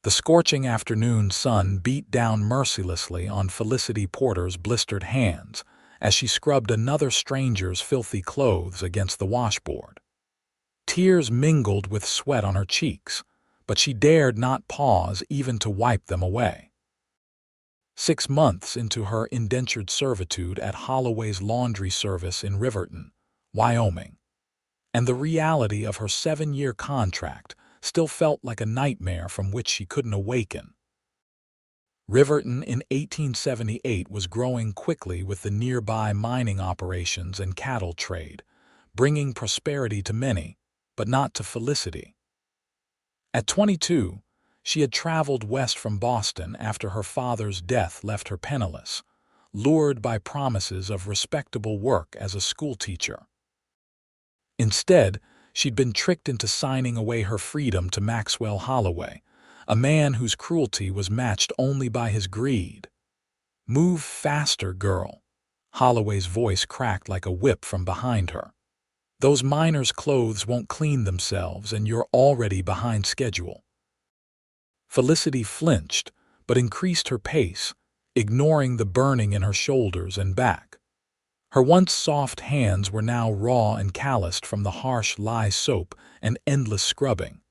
The scorching afternoon sun beat down mercilessly on Felicity Porter's blistered hands as she scrubbed another stranger's filthy clothes against the washboard. Tears mingled with sweat on her cheeks, but she dared not pause even to wipe them away. 6 months into her indentured servitude at Holloway's laundry service in Riverton, Wyoming, and the reality of her 7-year contract still felt like a nightmare from which she couldn't awaken. Riverton in 1878 was growing quickly with the nearby mining operations and cattle trade, bringing prosperity to many, but not to Felicity. At 22, she had traveled west from Boston after her father's death left her penniless, lured by promises of respectable work as a schoolteacher. Instead, she'd been tricked into signing away her freedom to Maxwell Holloway, a man whose cruelty was matched only by his greed. "Move faster, girl." Holloway's voice cracked like a whip from behind her. "Those miners' clothes won't clean themselves, and you're already behind schedule." Felicity flinched, but increased her pace, ignoring the burning in her shoulders and back. Her once soft hands were now raw and calloused from the harsh lye soap and endless scrubbing.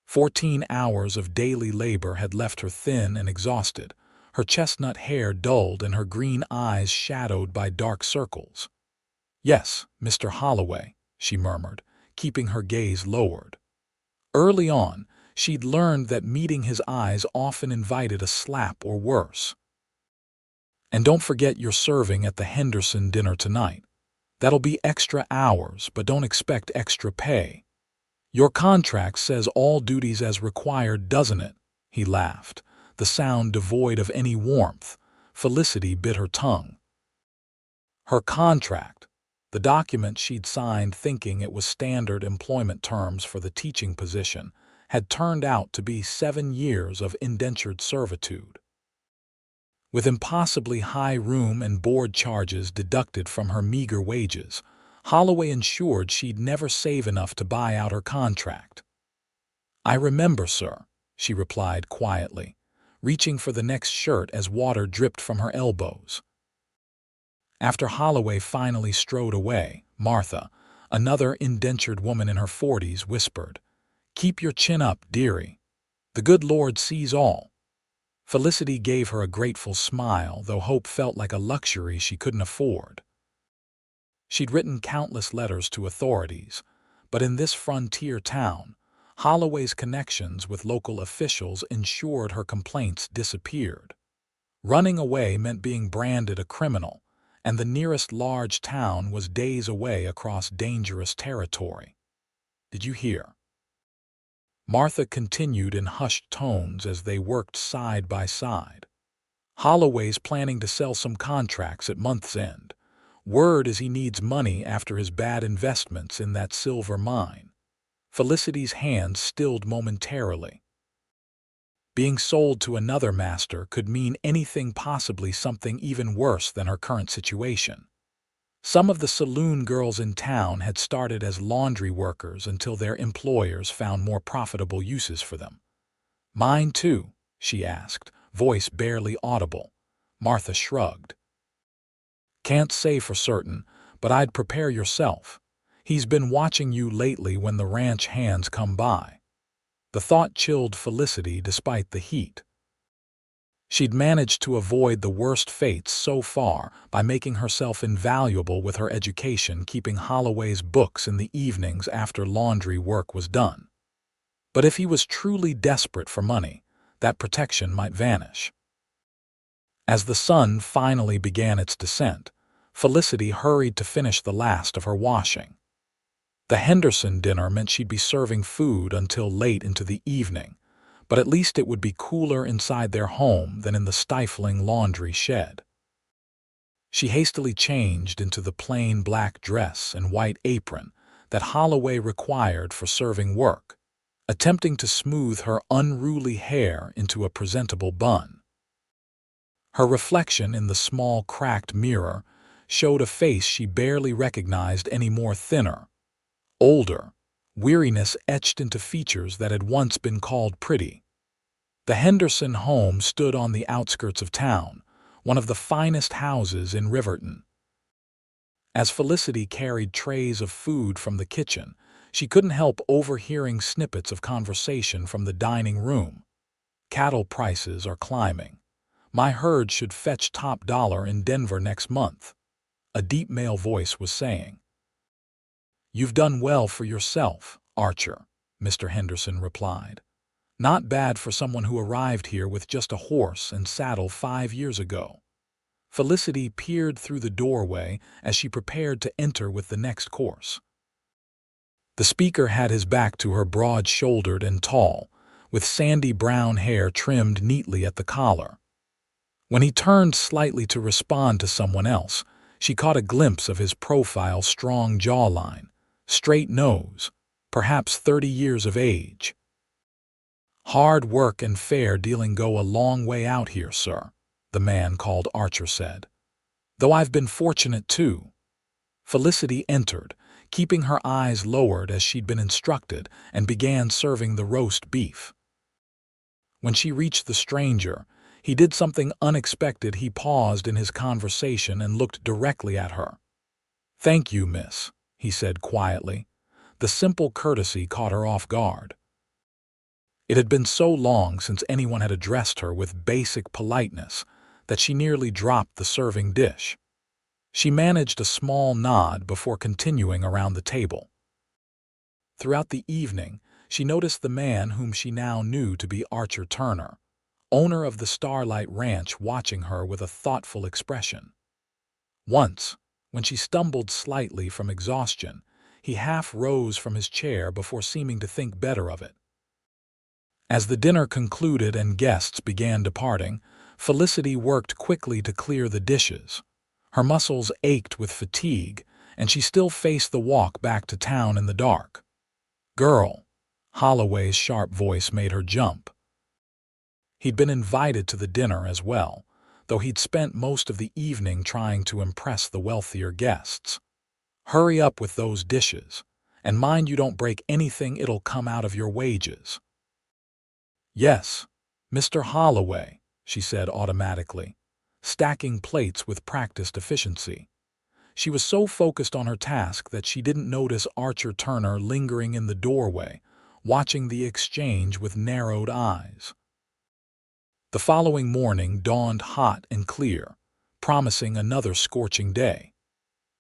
14 hours of daily labor had left her thin and exhausted, her chestnut hair dulled and her green eyes shadowed by dark circles. "Yes, Mr. Holloway," she murmured, keeping her gaze lowered. Early on, she'd learned that meeting his eyes often invited a slap or worse. "And don't forget you're serving at the Henderson dinner tonight. That'll be extra hours, but don't expect extra pay." "Your contract says all duties as required, doesn't it?" He laughed, the sound devoid of any warmth. Felicity bit her tongue. Her contract, the document she'd signed thinking it was standard employment terms for the teaching position, had turned out to be 7 years of indentured servitude. With impossibly high room and board charges deducted from her meager wages, Holloway ensured she'd never save enough to buy out her contract. "I remember, sir," she replied quietly, reaching for the next shirt as water dripped from her elbows. After Holloway finally strode away, Martha, another indentured woman in her 40s, whispered, "Keep your chin up, dearie. The good Lord sees all." Felicity gave her a grateful smile, though hope felt like a luxury she couldn't afford. She'd written countless letters to authorities, but in this frontier town, Holloway's connections with local officials ensured her complaints disappeared. Running away meant being branded a criminal, and the nearest large town was days away across dangerous territory. "Did you hear?" Martha continued in hushed tones as they worked side by side. "Holloway's planning to sell some contracts at month's end. Word is he needs money after his bad investments in that silver mine." Felicity's hands stilled momentarily. Being sold to another master could mean anything, possibly something even worse than her current situation. Some of the saloon girls in town had started as laundry workers until their employers found more profitable uses for them. "Mine too?" she asked, voice barely audible. Martha shrugged. "Can't say for certain, but I'd prepare yourself. He's been watching you lately when the ranch hands come by." The thought chilled Felicity despite the heat. She'd managed to avoid the worst fates so far by making herself invaluable with her education, keeping Holloway's books in the evenings after laundry work was done. But if he was truly desperate for money, that protection might vanish. As the sun finally began its descent, Felicity hurried to finish the last of her washing. The Henderson dinner meant she'd be serving food until late into the evening, but at least it would be cooler inside their home than in the stifling laundry shed. She hastily changed into the plain black dress and white apron that Holloway required for serving work, attempting to smooth her unruly hair into a presentable bun. Her reflection in the small cracked mirror showed a face she barely recognized any more, thinner, older, weariness etched into features that had once been called pretty. The Henderson home stood on the outskirts of town, one of the finest houses in Riverton. As Felicity carried trays of food from the kitchen, she couldn't help overhearing snippets of conversation from the dining room. Cattle prices are climbing. My herd should fetch top dollar in Denver next month, a deep male voice was saying. You've done well for yourself, Archer, Mr. Henderson replied. Not bad for someone who arrived here with just a horse and saddle 5 years ago. Felicity peered through the doorway as she prepared to enter with the next course. The speaker had his back to her, broad-shouldered and tall, with sandy brown hair trimmed neatly at the collar. When he turned slightly to respond to someone else, she caught a glimpse of his profile, strong jawline, straight nose, perhaps 30 years of age. Hard work and fair dealing go a long way out here, sir, the man called Archer said. Though I've been fortunate too. Felicity entered, keeping her eyes lowered as she'd been instructed, and began serving the roast beef. When she reached the stranger, he did something unexpected. He paused in his conversation and looked directly at her. Thank you, miss, he said quietly. The simple courtesy caught her off guard. It had been so long since anyone had addressed her with basic politeness that she nearly dropped the serving dish. She managed a small nod before continuing around the table. Throughout the evening, she noticed the man whom she now knew to be Archer Turner, owner of the Starlight Ranch, watching her with a thoughtful expression. Once, when she stumbled slightly from exhaustion, he half rose from his chair before seeming to think better of it. As the dinner concluded and guests began departing, Felicity worked quickly to clear the dishes. Her muscles ached with fatigue, and she still faced the walk back to town in the dark. Girl, Holloway's sharp voice made her jump. He'd been invited to the dinner as well, though he'd spent most of the evening trying to impress the wealthier guests. Hurry up with those dishes, and mind you don't break anything, it'll come out of your wages. Yes, Mr. Holloway, she said automatically, stacking plates with practiced efficiency. She was so focused on her task that she didn't notice Archer Turner lingering in the doorway, watching the exchange with narrowed eyes. The following morning dawned hot and clear, promising another scorching day.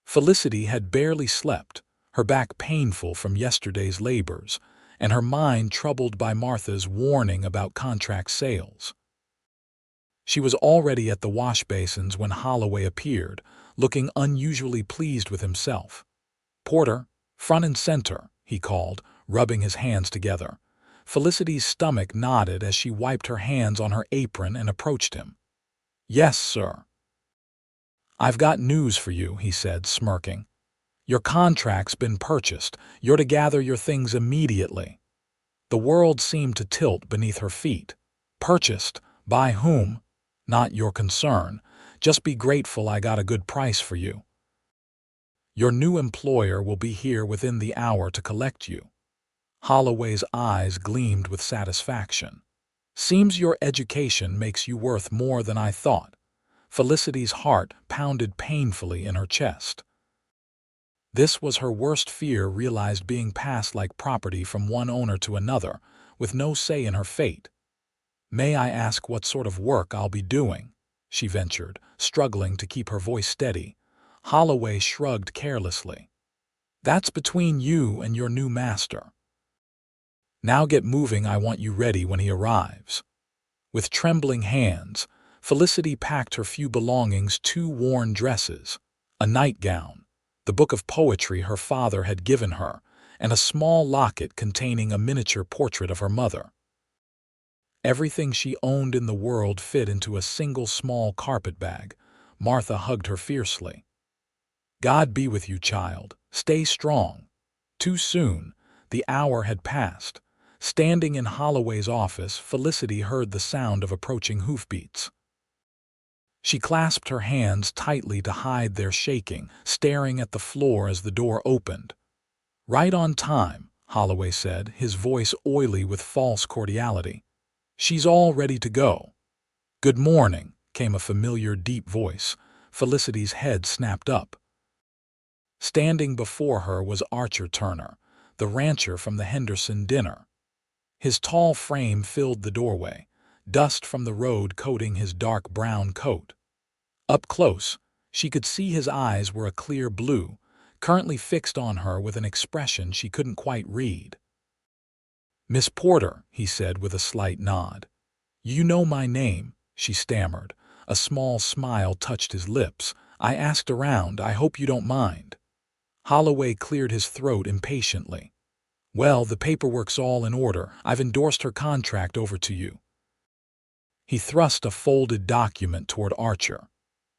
Felicity had barely slept, her back painful from yesterday's labors, and her mind troubled by Martha's warning about contract sales. She was already at the wash basins when Holloway appeared, looking unusually pleased with himself. Porter, front and center, he called, rubbing his hands together. Felicity's stomach nodded as she wiped her hands on her apron and approached him. Yes, sir. I've got news for you, he said, smirking. Your contract's been purchased. You're to gather your things immediately. The world seemed to tilt beneath her feet. Purchased? By whom? Not your concern. Just be grateful I got a good price for you. Your new employer will be here within the hour to collect you. Holloway's eyes gleamed with satisfaction. Seems your education makes you worth more than I thought. Felicity's heart pounded painfully in her chest. This was her worst fear realized, being passed like property from one owner to another, with no say in her fate. May I ask what sort of work I'll be doing? She ventured, struggling to keep her voice steady. Holloway shrugged carelessly. That's between you and your new master. Now get moving, I want you ready when he arrives. With trembling hands, Felicity packed her few belongings: 2 worn dresses, a nightgown, the book of poetry her father had given her, and a small locket containing a miniature portrait of her mother. Everything she owned in the world fit into a single small carpet bag. Martha hugged her fiercely. God be with you, child. Stay strong. Too soon. The hour had passed. Standing in Holloway's office, Felicity heard the sound of approaching hoofbeats. She clasped her hands tightly to hide their shaking, staring at the floor as the door opened. Right on time, Holloway said, his voice oily with false cordiality. She's all ready to go. Good morning, came a familiar deep voice. Felicity's head snapped up. Standing before her was Archer Turner, the rancher from the Henderson dinner. His tall frame filled the doorway, dust from the road coating his dark brown coat. Up close, she could see his eyes were a clear blue, currently fixed on her with an expression she couldn't quite read. "Miss Porter," he said with a slight nod. "You know my name," she stammered. A small smile touched his lips. "I asked around. I hope you don't mind." Holloway cleared his throat impatiently. "Well, the paperwork's all in order. I've endorsed her contract over to you." He thrust a folded document toward Archer.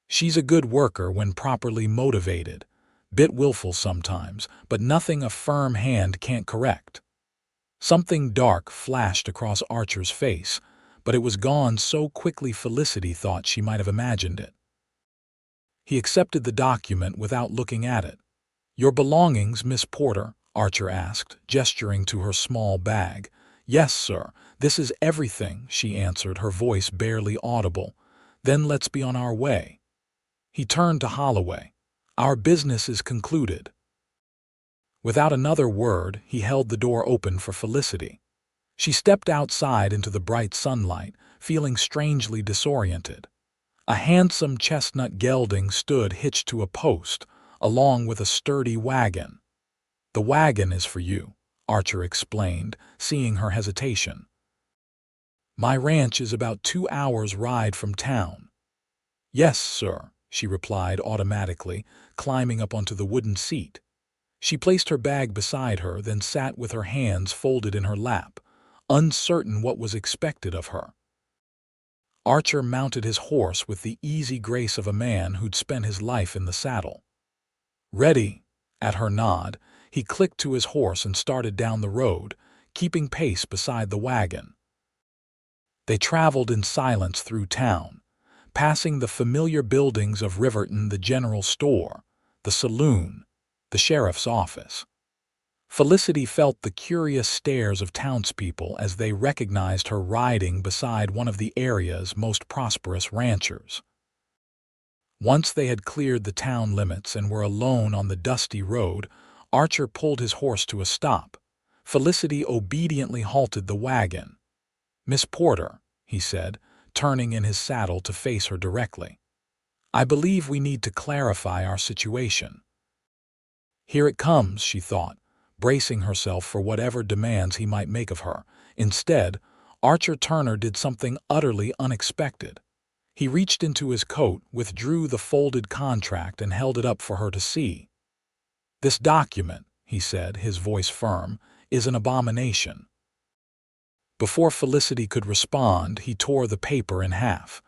"She's a good worker when properly motivated. Bit willful sometimes, but nothing a firm hand can't correct." Something dark flashed across Archer's face, but it was gone so quickly Felicity thought she might have imagined it. He accepted the document without looking at it. "Your belongings, Miss Porter?" Archer asked, gesturing to her small bag. "Yes, sir. This is everything," she answered, her voice barely audible. "Then let's be on our way." He turned to Holloway. "Our business is concluded." Without another word, he held the door open for Felicity. She stepped outside into the bright sunlight, feeling strangely disoriented. A handsome chestnut gelding stood hitched to a post, along with a sturdy wagon. "The wagon is for you," Archer explained, seeing her hesitation. "My ranch is about 2 hours' ride from town." "Yes, sir," she replied automatically, climbing up onto the wooden seat. She placed her bag beside her, then sat with her hands folded in her lap, uncertain what was expected of her. Archer mounted his horse with the easy grace of a man who'd spent his life in the saddle. "Ready?" At her nod, he clicked to his horse and started down the road, keeping pace beside the wagon. They traveled in silence through town, passing the familiar buildings of Riverton, the general store, the saloon, the sheriff's office. Felicity felt the curious stares of townspeople as they recognized her riding beside one of the area's most prosperous ranchers. Once they had cleared the town limits and were alone on the dusty road, Archer pulled his horse to a stop. Felicity obediently halted the wagon. "Miss Porter," he said, turning in his saddle to face her directly. "I believe we need to clarify our situation." Here it comes, she thought, bracing herself for whatever demands he might make of her. Instead, Archer Turner did something utterly unexpected. He reached into his coat, withdrew the folded contract, and held it up for her to see. "This document," he said, his voice firm, "is an abomination." Before Felicity could respond, he tore the paper in half.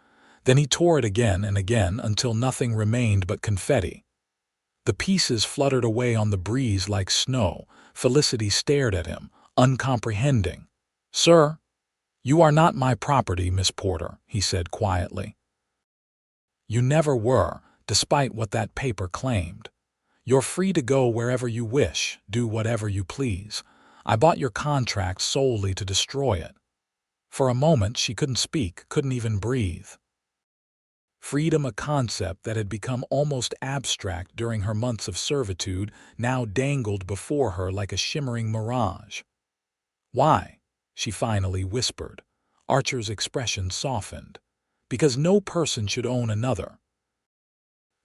Then he tore it again and again until nothing remained but confetti. The pieces fluttered away on the breeze like snow. Felicity stared at him, uncomprehending. "Sir, you are not my property, Miss Porter," he said quietly. "You never were, despite what that paper claimed. You're free to go wherever you wish, do whatever you please. I bought your contract solely to destroy it." For a moment she couldn't speak, couldn't even breathe. Freedom, a concept that had become almost abstract during her months of servitude, now dangled before her like a shimmering mirage. "Why?" she finally whispered. Archer's expression softened. "Because no person should own another.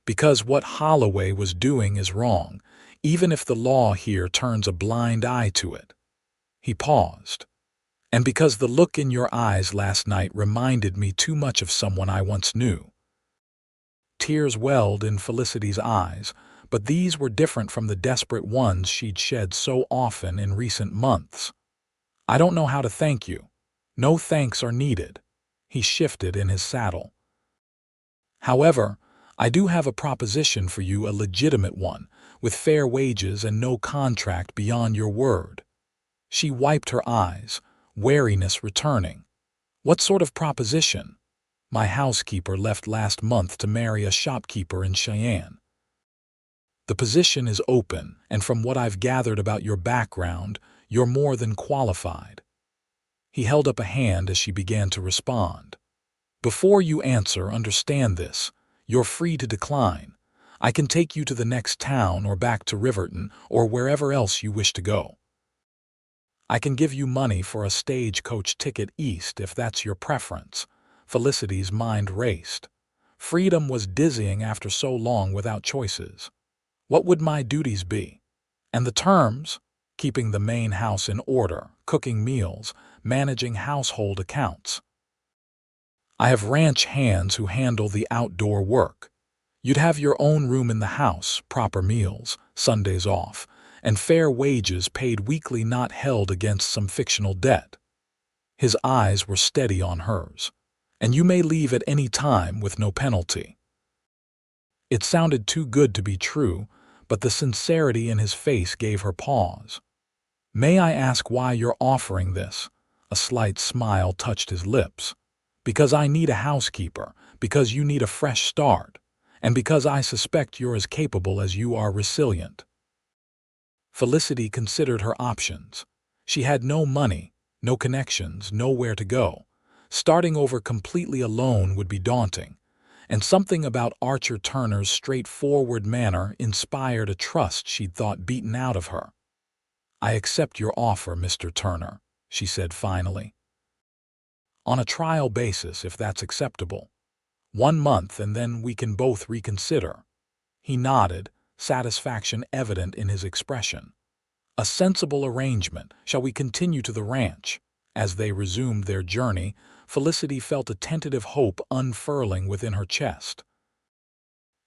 Because what Holloway was doing is wrong, even if the law here turns a blind eye to it." He paused. "And because the look in your eyes last night reminded me too much of someone I once knew." Tears welled in Felicity's eyes, but these were different from the desperate ones she'd shed so often in recent months. "I don't know how to thank you. No thanks are needed." He shifted in his saddle. "However, I do have a proposition for you, a legitimate one, with fair wages and no contract beyond your word." She wiped her eyes, wariness returning. "What sort of proposition?" "My housekeeper left last month to marry a shopkeeper in Cheyenne. The position is open, and from what I've gathered about your background, you're more than qualified." He held up a hand as she began to respond. Before you answer, understand this. You're free to decline. I can take you to the next town or back to Riverton or wherever else you wish to go. I can give you money for a stagecoach ticket east if that's your preference. Felicity's mind raced. Freedom was dizzying after so long without choices. What would my duties be? And the terms? Keeping the main house in order, cooking meals, managing household accounts. I have ranch hands who handle the outdoor work. You'd have your own room in the house, proper meals, Sundays off, and fair wages paid weekly, not held against some fictional debt. His eyes were steady on hers. And you may leave at any time with no penalty. It sounded too good to be true, but the sincerity in his face gave her pause. May I ask why you're offering this? A slight smile touched his lips. Because I need a housekeeper, because you need a fresh start, and because I suspect you're as capable as you are resilient. Felicity considered her options. She had no money, no connections, nowhere to go. Starting over completely alone would be daunting, and something about Archer Turner's straightforward manner inspired a trust she'd thought beaten out of her. I accept your offer, Mr. Turner, she said finally. On a trial basis, if that's acceptable. 1 month and then we can both reconsider. He nodded, satisfaction evident in his expression. A sensible arrangement. Shall we continue to the ranch? As they resumed their journey, Felicity felt a tentative hope unfurling within her chest.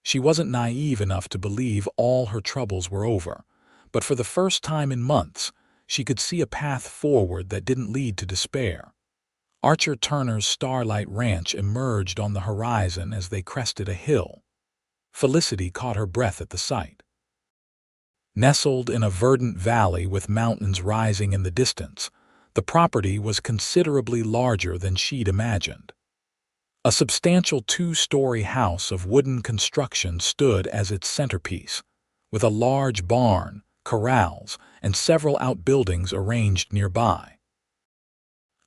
She wasn't naive enough to believe all her troubles were over, but for the first time in months, she could see a path forward that didn't lead to despair. Archer Turner's Starlight Ranch emerged on the horizon as they crested a hill. Felicity caught her breath at the sight. Nestled in a verdant valley with mountains rising in the distance, the property was considerably larger than she'd imagined. A substantial 2-story house of wooden construction stood as its centerpiece, with a large barn, corrals, and several outbuildings arranged nearby.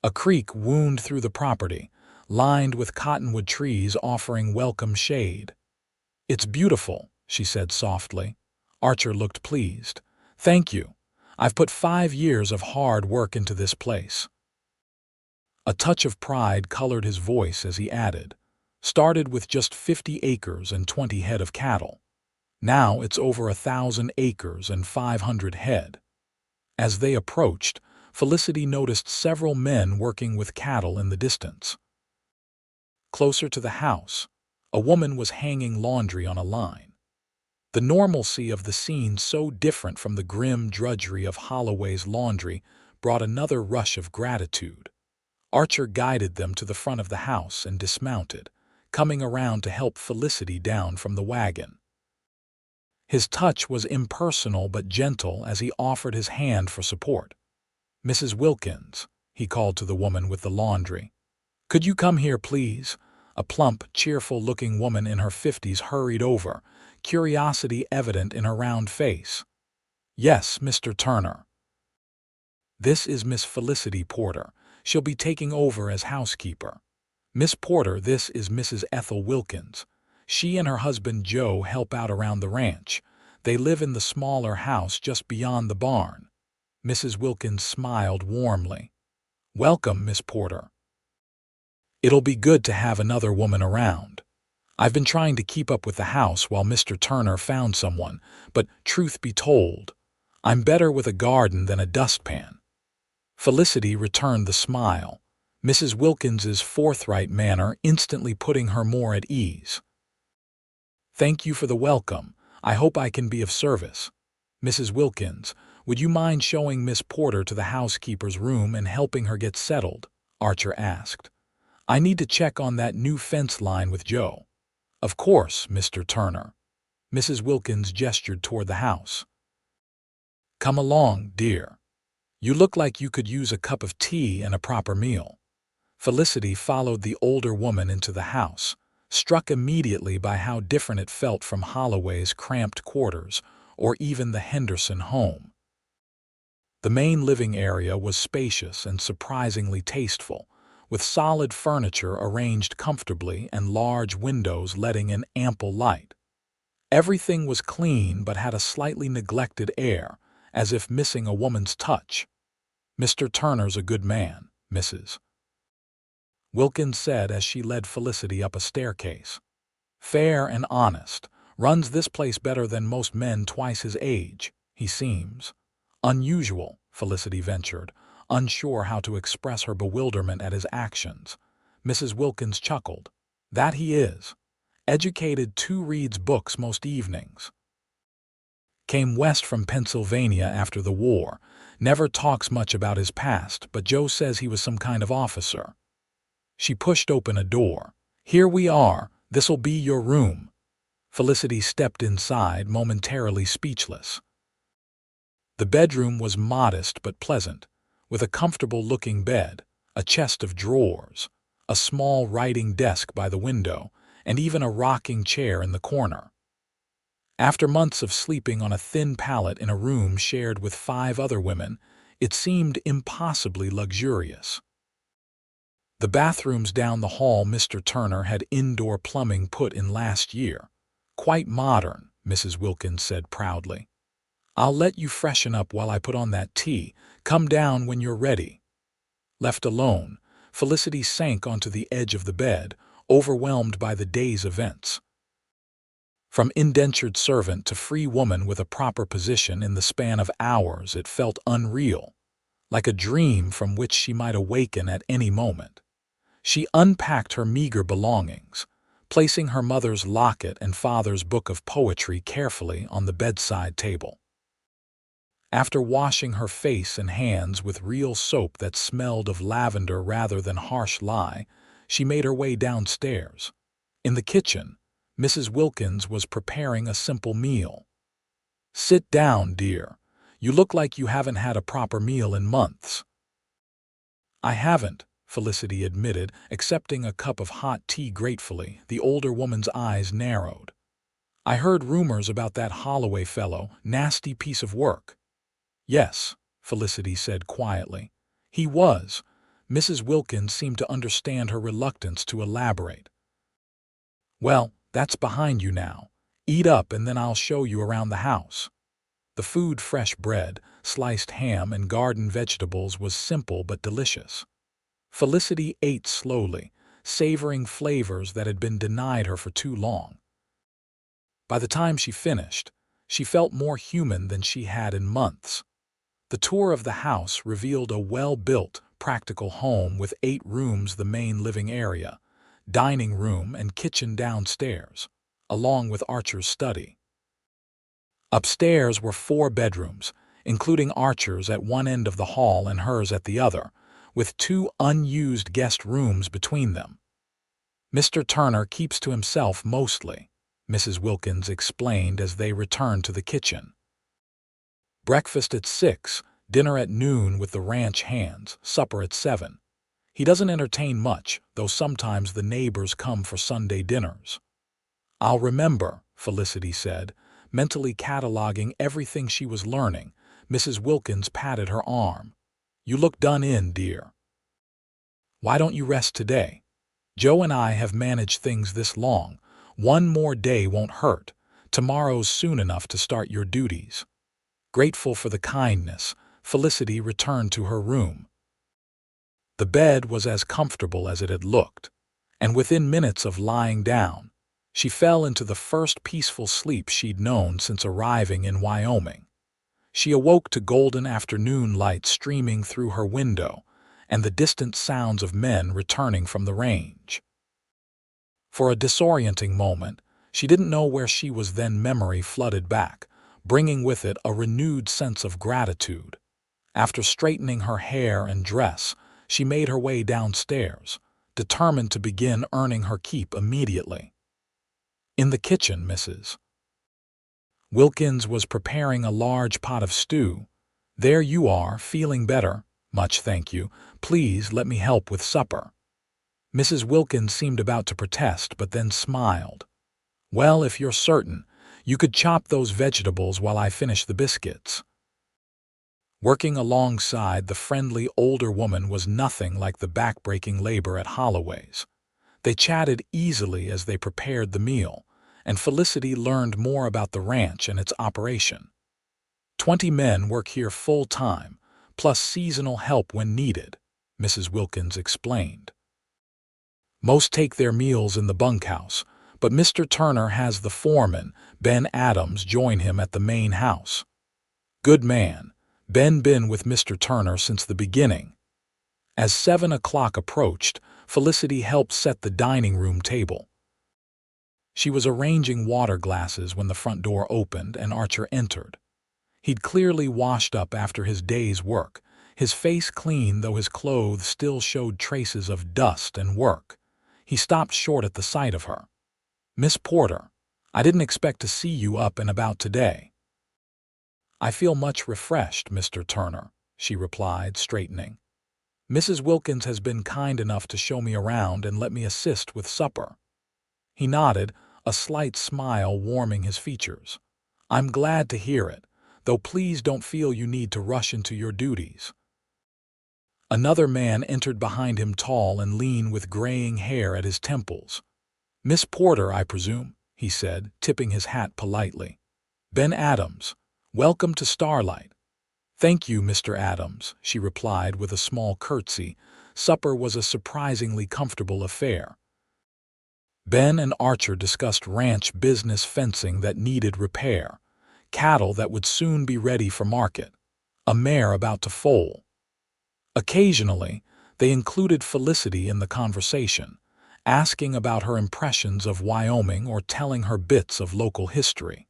A creek wound through the property, lined with cottonwood trees offering welcome shade. It's beautiful, she said softly. Archer looked pleased. Thank you. I've put 5 years of hard work into this place. A touch of pride colored his voice as he added, started with just 50 acres and 20 head of cattle. Now it's over 1,000 acres and 500 head. As they approached, Felicity noticed several men working with cattle in the distance. Closer to the house, a woman was hanging laundry on a line. The normalcy of the scene, so different from the grim drudgery of Holloway's laundry, brought another rush of gratitude. Archer guided them to the front of the house and dismounted, coming around to help Felicity down from the wagon. His touch was impersonal but gentle as he offered his hand for support. Mrs. Wilkins, he called to the woman with the laundry. Could you come here, please? A plump, cheerful-looking woman in her 50s hurried over, curiosity evident in her round face. Yes, Mr. Turner. This is Miss Felicity Porter. She'll be taking over as housekeeper. Miss Porter, this is Mrs. Ethel Wilkins. She and her husband Joe help out around the ranch. They live in the smaller house just beyond the barn. Mrs. Wilkins smiled warmly. Welcome, Miss Porter. It'll be good to have another woman around. I've been trying to keep up with the house while Mr. Turner found someone, but truth be told, I'm better with a garden than a dustpan. Felicity returned the smile, Mrs. Wilkins's forthright manner instantly putting her more at ease. Thank you for the welcome. I hope I can be of service. Mrs. Wilkins, would you mind showing Miss Porter to the housekeeper's room and helping her get settled? Archer asked. I need to check on that new fence line with Joe. Of course, Mr. Turner. Mrs. Wilkins gestured toward the house. Come along, dear. You look like you could use a cup of tea and a proper meal. Felicity followed the older woman into the house, struck immediately by how different it felt from Holloway's cramped quarters or even the Henderson home. The main living area was spacious and surprisingly tasteful, with solid furniture arranged comfortably and large windows letting in ample light. Everything was clean but had a slightly neglected air, as if missing a woman's touch. "Mr. Turner's a good man, Mrs. Wilkins said as she led Felicity up a staircase. "Fair and honest, runs this place better than most men twice his age, he seems." "Unusual," Felicity ventured, unsure how to express her bewilderment at his actions. Mrs. Wilkins chuckled. "That he is. Educated, too, reads books most evenings. Came west from Pennsylvania after the war. Never talks much about his past, but Joe says he was some kind of officer." She pushed open a door. "Here we are. This'll be your room." Felicity stepped inside, momentarily speechless. The bedroom was modest but pleasant, with a comfortable-looking bed, a chest of drawers, a small writing desk by the window, and even a rocking chair in the corner. After months of sleeping on a thin pallet in a room shared with 5 other women, it seemed impossibly luxurious. The bathrooms down the hall Mr. Turner had indoor plumbing put in last year. "Quite modern," Mrs. Wilkins said proudly. "I'll let you freshen up while I put on that tea. Come down when you're ready." Left alone, Felicity sank onto the edge of the bed, overwhelmed by the day's events. From indentured servant to free woman with a proper position in the span of hours, it felt unreal, like a dream from which she might awaken at any moment. She unpacked her meager belongings, placing her mother's locket and father's book of poetry carefully on the bedside table. After washing her face and hands with real soap that smelled of lavender rather than harsh lye, she made her way downstairs. In the kitchen, Mrs. Wilkins was preparing a simple meal. "Sit down, dear. You look like you haven't had a proper meal in months." "I haven't," Felicity admitted, accepting a cup of hot tea gratefully. The older woman's eyes narrowed. "I heard rumors about that Holloway fellow. Nasty piece of work." "Yes," Felicity said quietly. "He was." Mrs. Wilkins seemed to understand her reluctance to elaborate. "Well, that's behind you now. Eat up and then I'll show you around the house." The food, fresh bread, sliced ham, and garden vegetables, was simple but delicious. Felicity ate slowly, savoring flavors that had been denied her for too long. By the time she finished, she felt more human than she had in months. The tour of the house revealed a well-built, practical home with 8 rooms, the main living area, dining room and kitchen downstairs, along with Archer's study. Upstairs were 4 bedrooms, including Archer's at one end of the hall and hers at the other, with 2 unused guest rooms between them. "Mr. Turner keeps to himself mostly," Mrs. Wilkins explained as they returned to the kitchen. "Breakfast at 6, dinner at noon with the ranch hands, supper at 7. He doesn't entertain much, though sometimes the neighbors come for Sunday dinners." "I'll remember," Felicity said, mentally cataloging everything she was learning. Mrs. Wilkins patted her arm. "You look done in, dear. Why don't you rest today? Joe and I have managed things this long. One more day won't hurt. Tomorrow's soon enough to start your duties." Grateful for the kindness, Felicity returned to her room. The bed was as comfortable as it had looked, and within minutes of lying down, she fell into the first peaceful sleep she'd known since arriving in Wyoming. She awoke to golden afternoon light streaming through her window and the distant sounds of men returning from the range. For a disorienting moment, she didn't know where she was. Then memory flooded back, bringing with it a renewed sense of gratitude. After straightening her hair and dress, she made her way downstairs, determined to begin earning her keep immediately. In the kitchen, Mrs. Wilkins was preparing a large pot of stew. "There you are, feeling better?" "Much, thank you. Please let me help with supper." Mrs. Wilkins seemed about to protest, but then smiled. "Well, if you're certain, you could chop those vegetables while I finish the biscuits." Working alongside the friendly older woman was nothing like the backbreaking labor at Holloway's. They chatted easily as they prepared the meal, and Felicity learned more about the ranch and its operation. 20 men work here full-time, plus seasonal help when needed, Mrs. Wilkins explained. Most take their meals in the bunkhouse, but Mr. Turner has the foreman, Ben Adams, join him at the main house. Good man, Ben been with Mr. Turner since the beginning. As 7 o'clock approached, Felicity helped set the dining room table. She was arranging water glasses when the front door opened and Archer entered. He'd clearly washed up after his day's work, his face clean though his clothes still showed traces of dust and work. He stopped short at the sight of her. "Miss Porter, I didn't expect to see you up and about today." "I feel much refreshed, Mr. Turner," she replied, straightening. "Mrs. Wilkins has been kind enough to show me around and let me assist with supper." He nodded, a slight smile warming his features. "I'm glad to hear it, though please don't feel you need to rush into your duties." Another man entered behind him, tall and lean with graying hair at his temples. "Miss Porter, I presume," he said, tipping his hat politely. "Ben Adams. Welcome to Starlight." "Thank you, Mr. Adams," she replied with a small curtsy. Supper was a surprisingly comfortable affair. Ben and Archer discussed ranch business, fencing that needed repair, cattle that would soon be ready for market, a mare about to foal. Occasionally, they included Felicity in the conversation, asking about her impressions of Wyoming or telling her bits of local history.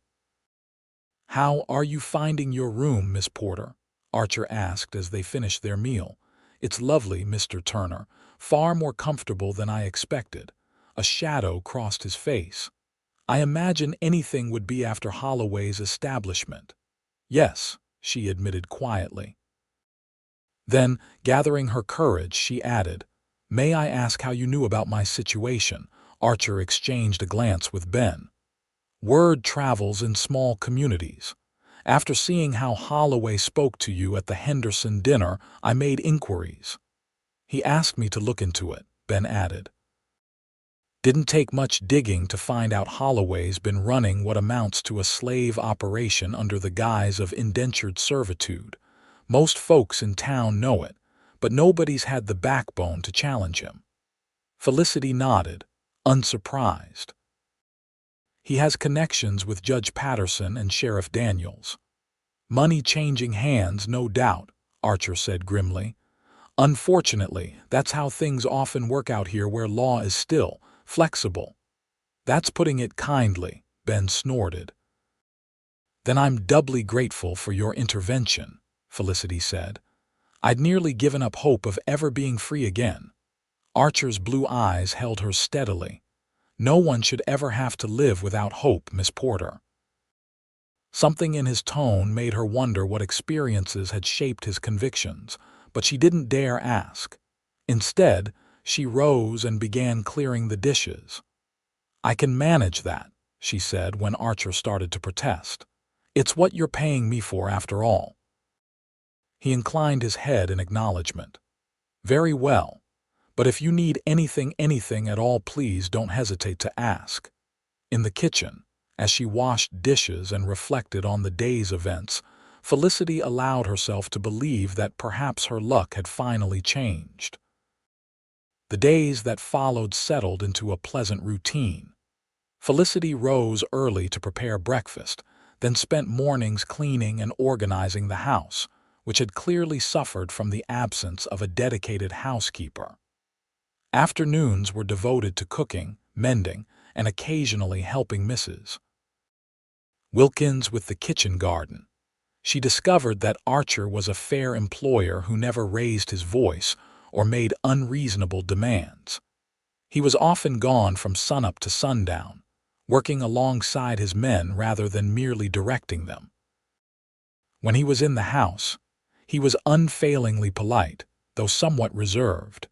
"How are you finding your room, Miss Porter?" Archer asked as they finished their meal. "It's lovely, Mr. Turner, far more comfortable than I expected." A shadow crossed his face. "I imagine anything would be after Holloway's establishment." "Yes," she admitted quietly. Then, gathering her courage, she added, "May I ask how you knew about my situation?" Archer exchanged a glance with Ben. "Word travels in small communities. After seeing how Holloway spoke to you at the Henderson dinner, I made inquiries." "He asked me to look into it," Ben added. "Didn't take much digging to find out Holloway's been running what amounts to a slave operation under the guise of indentured servitude. Most folks in town know it, but nobody's had the backbone to challenge him." Felicity nodded, unsurprised. "He has connections with Judge Patterson and Sheriff Daniels." "Money changing hands, no doubt," Archer said grimly. "Unfortunately, that's how things often work out here where law is still flexible." "That's putting it kindly," Ben snorted. "Then I'm doubly grateful for your intervention," Felicity said. "I'd nearly given up hope of ever being free again." Archer's blue eyes held her steadily. "No one should ever have to live without hope, Miss Porter." Something in his tone made her wonder what experiences had shaped his convictions, but she didn't dare ask. Instead, she rose and began clearing the dishes. "I can manage that," she said when Archer started to protest. "It's what you're paying me for after all." He inclined his head in acknowledgement. "Very well, but if you need anything at all, please don't hesitate to ask." In the kitchen, as she washed dishes and reflected on the day's events, Felicity allowed herself to believe that perhaps her luck had finally changed. The days that followed settled into a pleasant routine. Felicity rose early to prepare breakfast, then spent mornings cleaning and organizing the house, which had clearly suffered from the absence of a dedicated housekeeper. Afternoons were devoted to cooking, mending, and occasionally helping Mrs. Wilkins with the kitchen garden. She discovered that Archer was a fair employer who never raised his voice or made unreasonable demands. He was often gone from sunup to sundown, working alongside his men rather than merely directing them. When he was in the house, he was unfailingly polite, though somewhat reserved.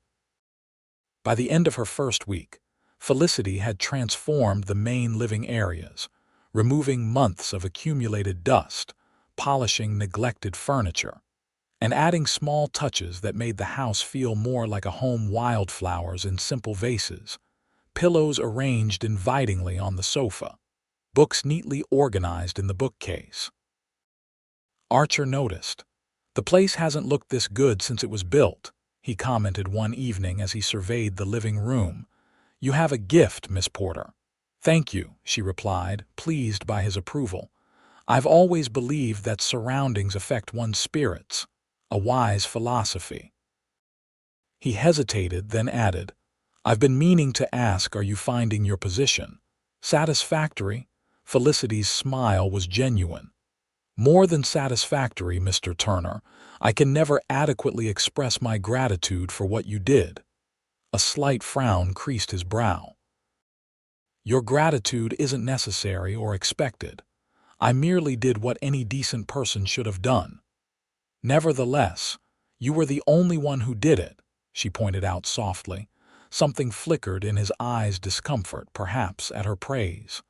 By the end of her first week, Felicity had transformed the main living areas, removing months of accumulated dust, polishing neglected furniture. and adding small touches that made the house feel more like a home. Wildflowers in simple vases, pillows arranged invitingly on the sofa, books neatly organized in the bookcase. Archer noticed. "The place hasn't looked this good since it was built," he commented one evening as he surveyed the living room. "You have a gift, Miss Porter." "Thank you," she replied, pleased by his approval. "I've always believed that surroundings affect one's spirits. A wise philosophy." He hesitated, then added, "I've been meaning to ask, are you finding your position satisfactory?" Felicity's smile was genuine. "More than satisfactory, Mr. Turner. I can never adequately express my gratitude for what you did." A slight frown creased his brow. "Your gratitude isn't necessary or expected. I merely did what any decent person should have done." "Nevertheless, you were the only one who did it," she pointed out softly. Something flickered in his eyes, discomfort, perhaps, at her praise.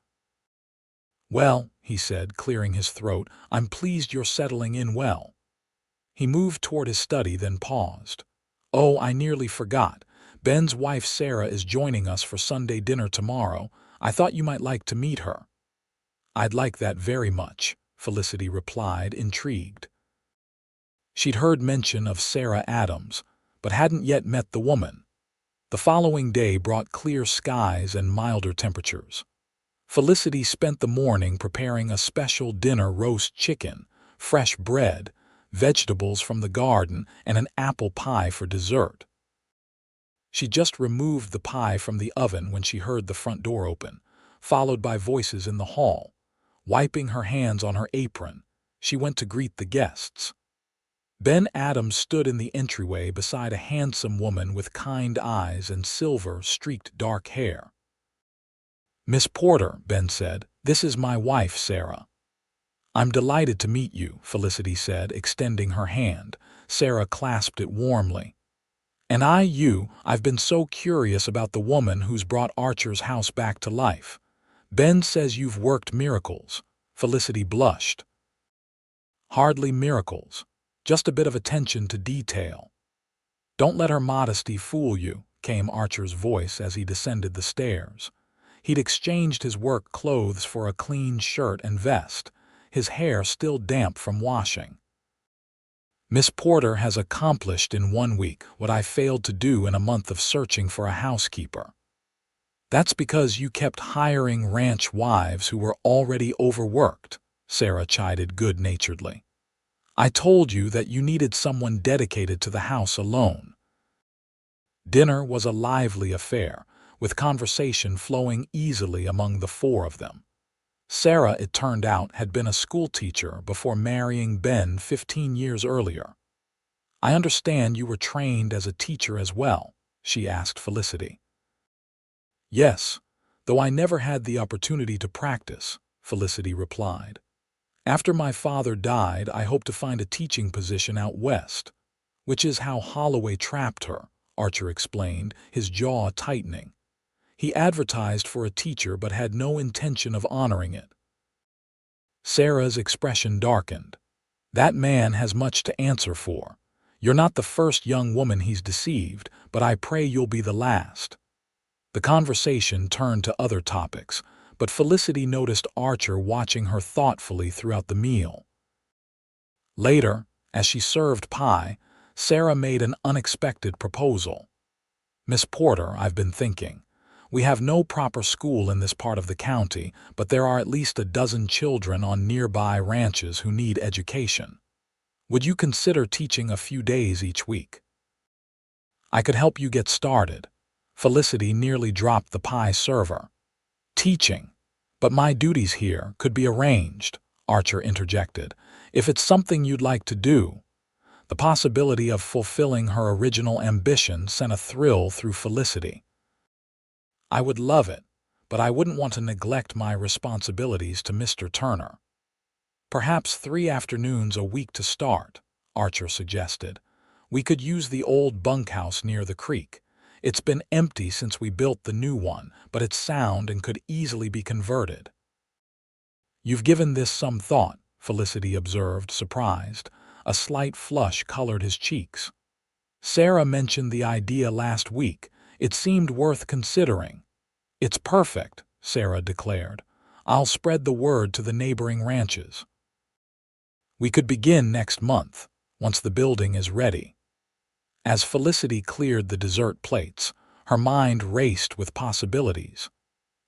"Well," he said, clearing his throat, "I'm pleased you're settling in well." He moved toward his study, then paused. "Oh, I nearly forgot. Ben's wife Sarah is joining us for Sunday dinner tomorrow. I thought you might like to meet her." "I'd like that very much," Felicity replied, intrigued. She'd heard mention of Sarah Adams, but hadn't yet met the woman. The following day brought clear skies and milder temperatures. Felicity spent the morning preparing a special dinner: roast chicken, fresh bread, vegetables from the garden, and an apple pie for dessert. She just removed the pie from the oven when she heard the front door open, followed by voices in the hall. Wiping her hands on her apron, she went to greet the guests. Ben Adams stood in the entryway beside a handsome woman with kind eyes and silver-streaked dark hair. "Miss Porter," Ben said, "this is my wife, Sarah." "I'm delighted to meet you," Felicity said, extending her hand. Sarah clasped it warmly. "And I've been so curious about the woman who's brought Archer's house back to life. Ben says you've worked miracles." Felicity blushed. "Hardly miracles, just a bit of attention to detail." "Don't let her modesty fool you," came Archer's voice as he descended the stairs. He'd exchanged his work clothes for a clean shirt and vest, his hair still damp from washing. "Miss Porter has accomplished in 1 week what I failed to do in a month of searching for a housekeeper." "That's because you kept hiring ranch wives who were already overworked," Sarah chided good-naturedly. "I told you that you needed someone dedicated to the house alone." Dinner was a lively affair, with conversation flowing easily among the four of them. Sarah, it turned out, had been a schoolteacher before marrying Ben 15 years earlier. "I understand you were trained as a teacher as well," she asked Felicity. "Yes, though I never had the opportunity to practice," Felicity replied. "After my father died, I hoped to find a teaching position out west." "Which is how Holloway trapped her," Archer explained, his jaw tightening. "He advertised for a teacher but had no intention of honoring it." Sarah's expression darkened. "That man has much to answer for. You're not the first young woman he's deceived, but I pray you'll be the last." The conversation turned to other topics, but Felicity noticed Archer watching her thoughtfully throughout the meal. Later, as she served pie, Sarah made an unexpected proposal. "Miss Porter, I've been thinking. We have no proper school in this part of the county, but there are at least a dozen children on nearby ranches who need education. Would you consider teaching a few days each week?" "I could help you get started." Felicity nearly dropped the pie server. "Teaching? But my duties here could be arranged," Archer interjected, "if it's something you'd like to do." The possibility of fulfilling her original ambition sent a thrill through Felicity. "I would love it, but I wouldn't want to neglect my responsibilities to Mr. Turner." "Perhaps 3 afternoons a week to start," Archer suggested. "We could use the old bunkhouse near the creek. It's been empty since we built the new one, but it's sound and could easily be converted." "You've given this some thought," Felicity observed, surprised. A slight flush colored his cheeks. "Sarah mentioned the idea last week. It seemed worth considering." "It's perfect," Sarah declared. "I'll spread the word to the neighboring ranches. We could begin next month, once the building is ready." As Felicity cleared the dessert plates, her mind raced with possibilities.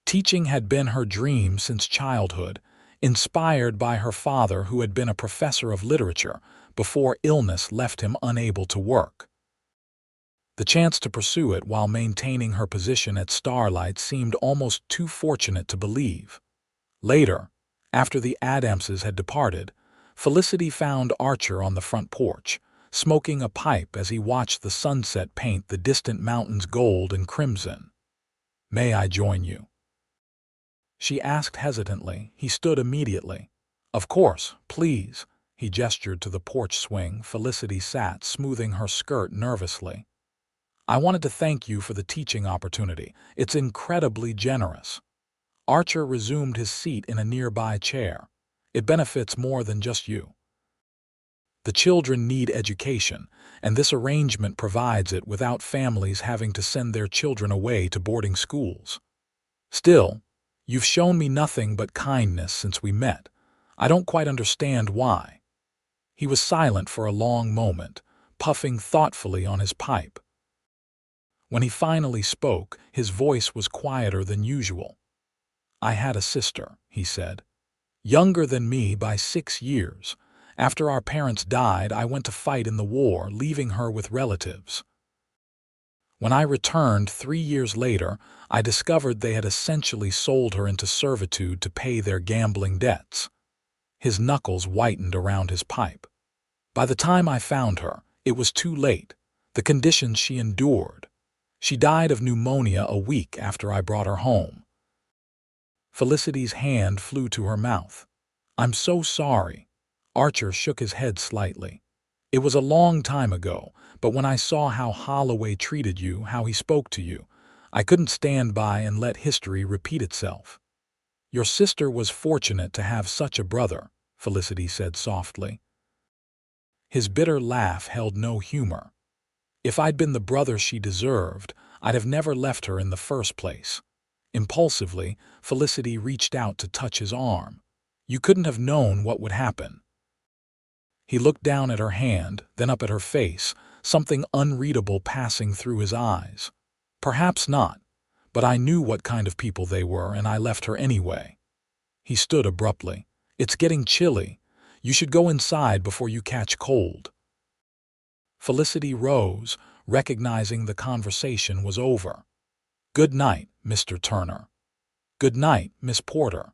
Teaching had been her dream since childhood, inspired by her father who had been a professor of literature before illness left him unable to work. The chance to pursue it while maintaining her position at Starlight seemed almost too fortunate to believe. Later, after the Adamses had departed, Felicity found Archer on the front porch, smoking a pipe as he watched the sunset paint the distant mountains gold and crimson. "May I join you?" she asked hesitantly. He stood immediately. "Of course, please." He gestured to the porch swing. Felicity sat, smoothing her skirt nervously. "I wanted to thank you for the teaching opportunity. It's incredibly generous." Archer resumed his seat in a nearby chair. "It benefits more than just you. The children need education, and this arrangement provides it without families having to send their children away to boarding schools. Still, you've shown me nothing but kindness since we met. I don't quite understand why." He was silent for a long moment, puffing thoughtfully on his pipe. When he finally spoke, his voice was quieter than usual. "I had a sister," he said. "Younger than me by 6 years. After our parents died, I went to fight in the war, leaving her with relatives. When I returned 3 years later, I discovered they had essentially sold her into servitude to pay their gambling debts." His knuckles whitened around his pipe. "By the time I found her, it was too late. The conditions she endured. She died of pneumonia a week after I brought her home." Felicity's hand flew to her mouth. "I'm so sorry." Archer shook his head slightly. "It was a long time ago, but when I saw how Holloway treated you, how he spoke to you, I couldn't stand by and let history repeat itself." "Your sister was fortunate to have such a brother," Felicity said softly. His bitter laugh held no humor. "If I'd been the brother she deserved, I'd have never left her in the first place." Impulsively, Felicity reached out to touch his arm. "You couldn't have known what would happen." He looked down at her hand, then up at her face, something unreadable passing through his eyes. "Perhaps not, but I knew what kind of people they were, and I left her anyway." He stood abruptly. "It's getting chilly. You should go inside before you catch cold." Felicity rose, recognizing the conversation was over. "Good night, Mr. Turner." "Good night, Miss Porter."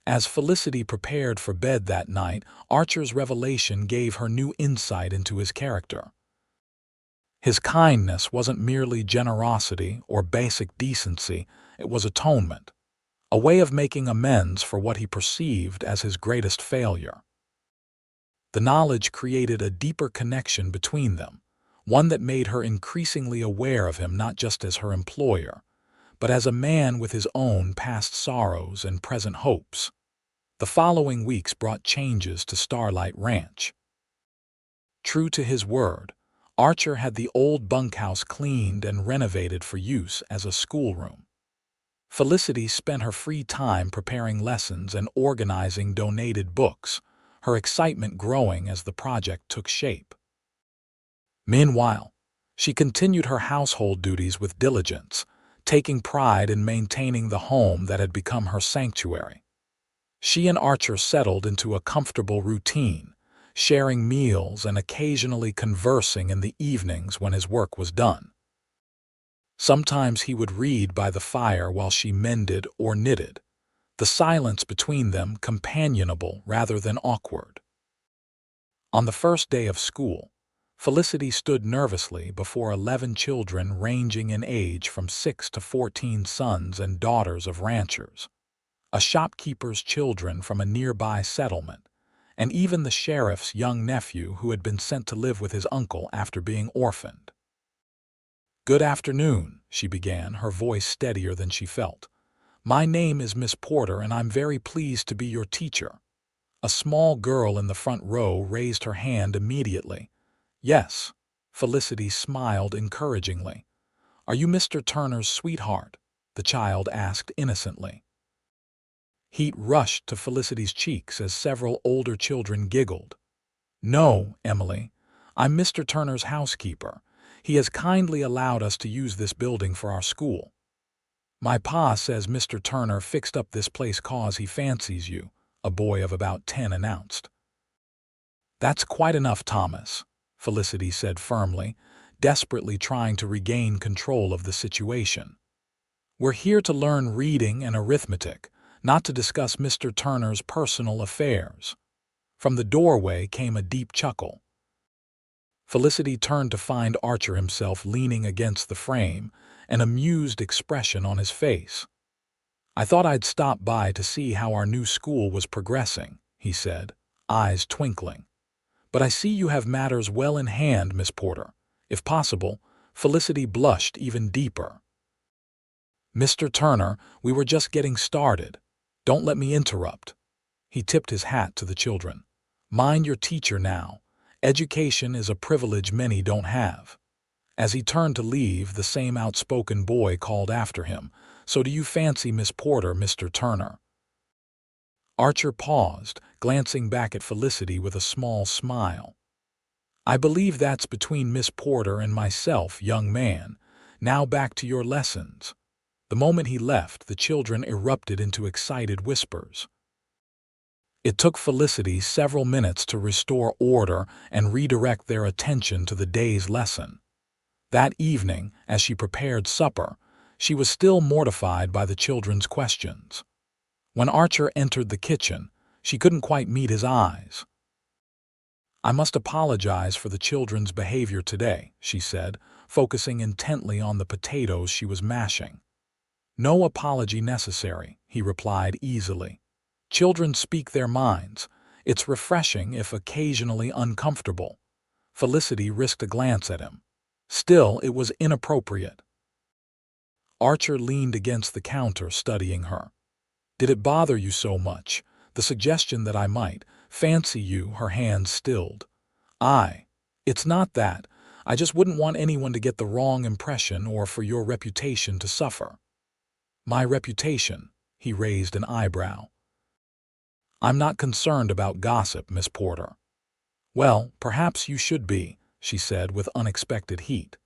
As Felicity prepared for bed that night, Archer's revelation gave her new insight into his character. His kindness wasn't merely generosity or basic decency, it was atonement, a way of making amends for what he perceived as his greatest failure. The knowledge created a deeper connection between them, one that made her increasingly aware of him not just as her employer, but as a man with his own past sorrows and present hopes. The following weeks brought changes to Starlight Ranch. True to his word, Archer had the old bunkhouse cleaned and renovated for use as a schoolroom. Felicity spent her free time preparing lessons and organizing donated books, her excitement growing as the project took shape. Meanwhile, she continued her household duties with diligence, taking pride in maintaining the home that had become her sanctuary. She and Archer settled into a comfortable routine, sharing meals and occasionally conversing in the evenings when his work was done. Sometimes he would read by the fire while she mended or knitted, the silence between them companionable rather than awkward. On the first day of school, Felicity stood nervously before 11 children ranging in age from 6 to 14 sons and daughters of ranchers, a shopkeeper's children from a nearby settlement, and even the sheriff's young nephew who had been sent to live with his uncle after being orphaned. "Good afternoon," she began, her voice steadier than she felt. "My name is Miss Porter, and I'm very pleased to be your teacher." A small girl in the front row raised her hand immediately. "Yes." Felicity smiled encouragingly. "Are you Mr. Turner's sweetheart?" the child asked innocently. Heat rushed to Felicity's cheeks as several older children giggled. "No, Emily. I'm Mr. Turner's housekeeper. He has kindly allowed us to use this building for our school. My pa says Mr. Turner fixed up this place 'cause he fancies you," a boy of about 10 announced. "That's quite enough, Thomas," Felicity said firmly, desperately trying to regain control of the situation. "We're here to learn reading and arithmetic, not to discuss Mr. Turner's personal affairs." From the doorway came a deep chuckle. Felicity turned to find Archer himself leaning against the frame, an amused expression on his face. "I thought I'd stop by to see how our new school was progressing," he said, eyes twinkling. "But I see you have matters well in hand, Miss Porter." If possible, Felicity blushed even deeper. "Mr. Turner, we were just getting started. Don't let me interrupt." He tipped his hat to the children. "Mind your teacher now. Education is a privilege many don't have." As he turned to leave, the same outspoken boy called after him, "So do you fancy Miss Porter, Mr. Turner?" Archer paused, glancing back at Felicity with a small smile. "I believe that's between Miss Porter and myself, young man. Now back to your lessons." The moment he left, the children erupted into excited whispers. It took Felicity several minutes to restore order and redirect their attention to the day's lesson. That evening, as she prepared supper, she was still mortified by the children's questions. When Archer entered the kitchen, she couldn't quite meet his eyes. "I must apologize for the children's behavior today," she said, focusing intently on the potatoes she was mashing. "No apology necessary," he replied easily. "Children speak their minds. It's refreshing if occasionally uncomfortable." Felicity risked a glance at him. Still, it was inappropriate. Archer leaned against the counter, studying her. "Did it bother you so much? The suggestion that I might fancy you?" Her hands stilled. It's not that. I just wouldn't want anyone to get the wrong impression or for your reputation to suffer." "My reputation?" He raised an eyebrow. "I'm not concerned about gossip, Miss Porter." "Well, perhaps you should be," she said with unexpected heat.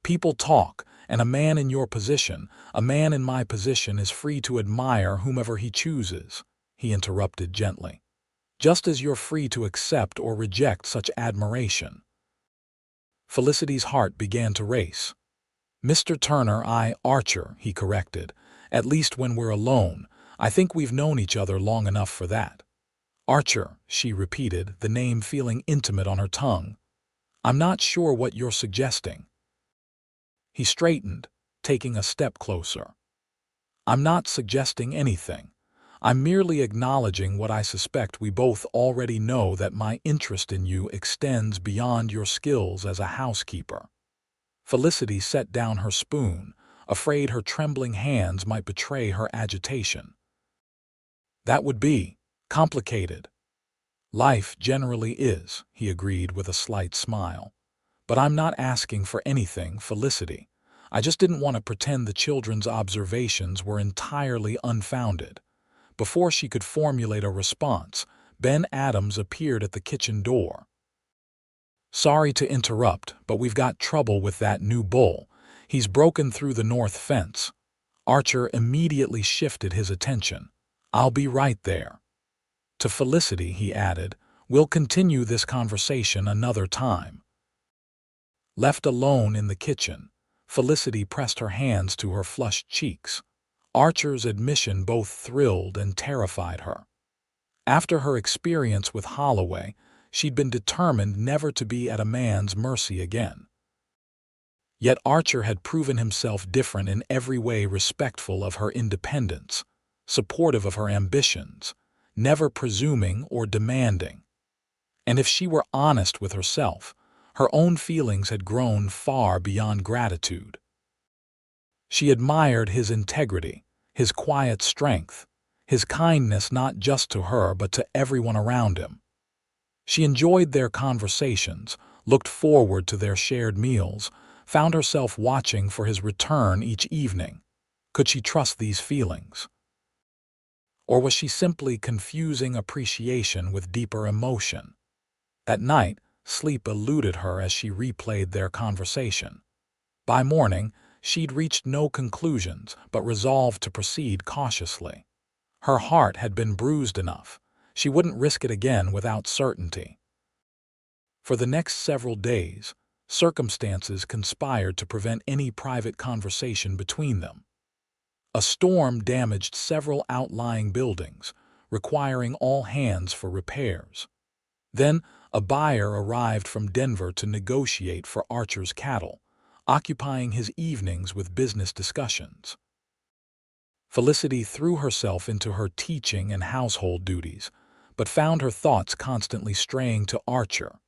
"People talk, and a man in your position, a man in my position, is free to admire whomever he chooses," he interrupted gently. "Just as you're free to accept or reject such admiration." Felicity's heart began to race. "Mr. Turner, Archer," he corrected. "At least when we're alone. I think we've known each other long enough for that." "Archer," she repeated, the name feeling intimate on her tongue. "I'm not sure what you're suggesting." He straightened, taking a step closer. "I'm not suggesting anything. I'm merely acknowledging what I suspect we both already know, that my interest in you extends beyond your skills as a housekeeper." Felicity set down her spoon, afraid her trembling hands might betray her agitation. "That would be complicated." "Life generally is," he agreed with a slight smile. "But I'm not asking for anything, Felicity. I just didn't want to pretend the children's observations were entirely unfounded." Before she could formulate a response, Ben Adams appeared at the kitchen door. "Sorry to interrupt, but we've got trouble with that new bull. He's broken through the north fence." Archer immediately shifted his attention. "I'll be right there." To Felicity, he added, "We'll continue this conversation another time." Left alone in the kitchen, Felicity pressed her hands to her flushed cheeks. Archer's admission both thrilled and terrified her. After her experience with Holloway, she'd been determined never to be at a man's mercy again. Yet Archer had proven himself different in every way, respectful of her independence, supportive of her ambitions, never presuming or demanding. And if she were honest with herself, her own feelings had grown far beyond gratitude. She admired his integrity, his quiet strength, his kindness not just to her but to everyone around him. She enjoyed their conversations, looked forward to their shared meals, found herself watching for his return each evening. Could she trust these feelings? Or was she simply confusing appreciation with deeper emotion? At night, sleep eluded her as she replayed their conversation. By morning, she'd reached no conclusions but resolved to proceed cautiously. Her heart had been bruised enough. She wouldn't risk it again without certainty. For the next several days, circumstances conspired to prevent any private conversation between them. A storm damaged several outlying buildings, requiring all hands for repairs. Then, a buyer arrived from Denver to negotiate for Archer's cattle, occupying his evenings with business discussions. Felicity threw herself into her teaching and household duties, but found her thoughts constantly straying to Archer.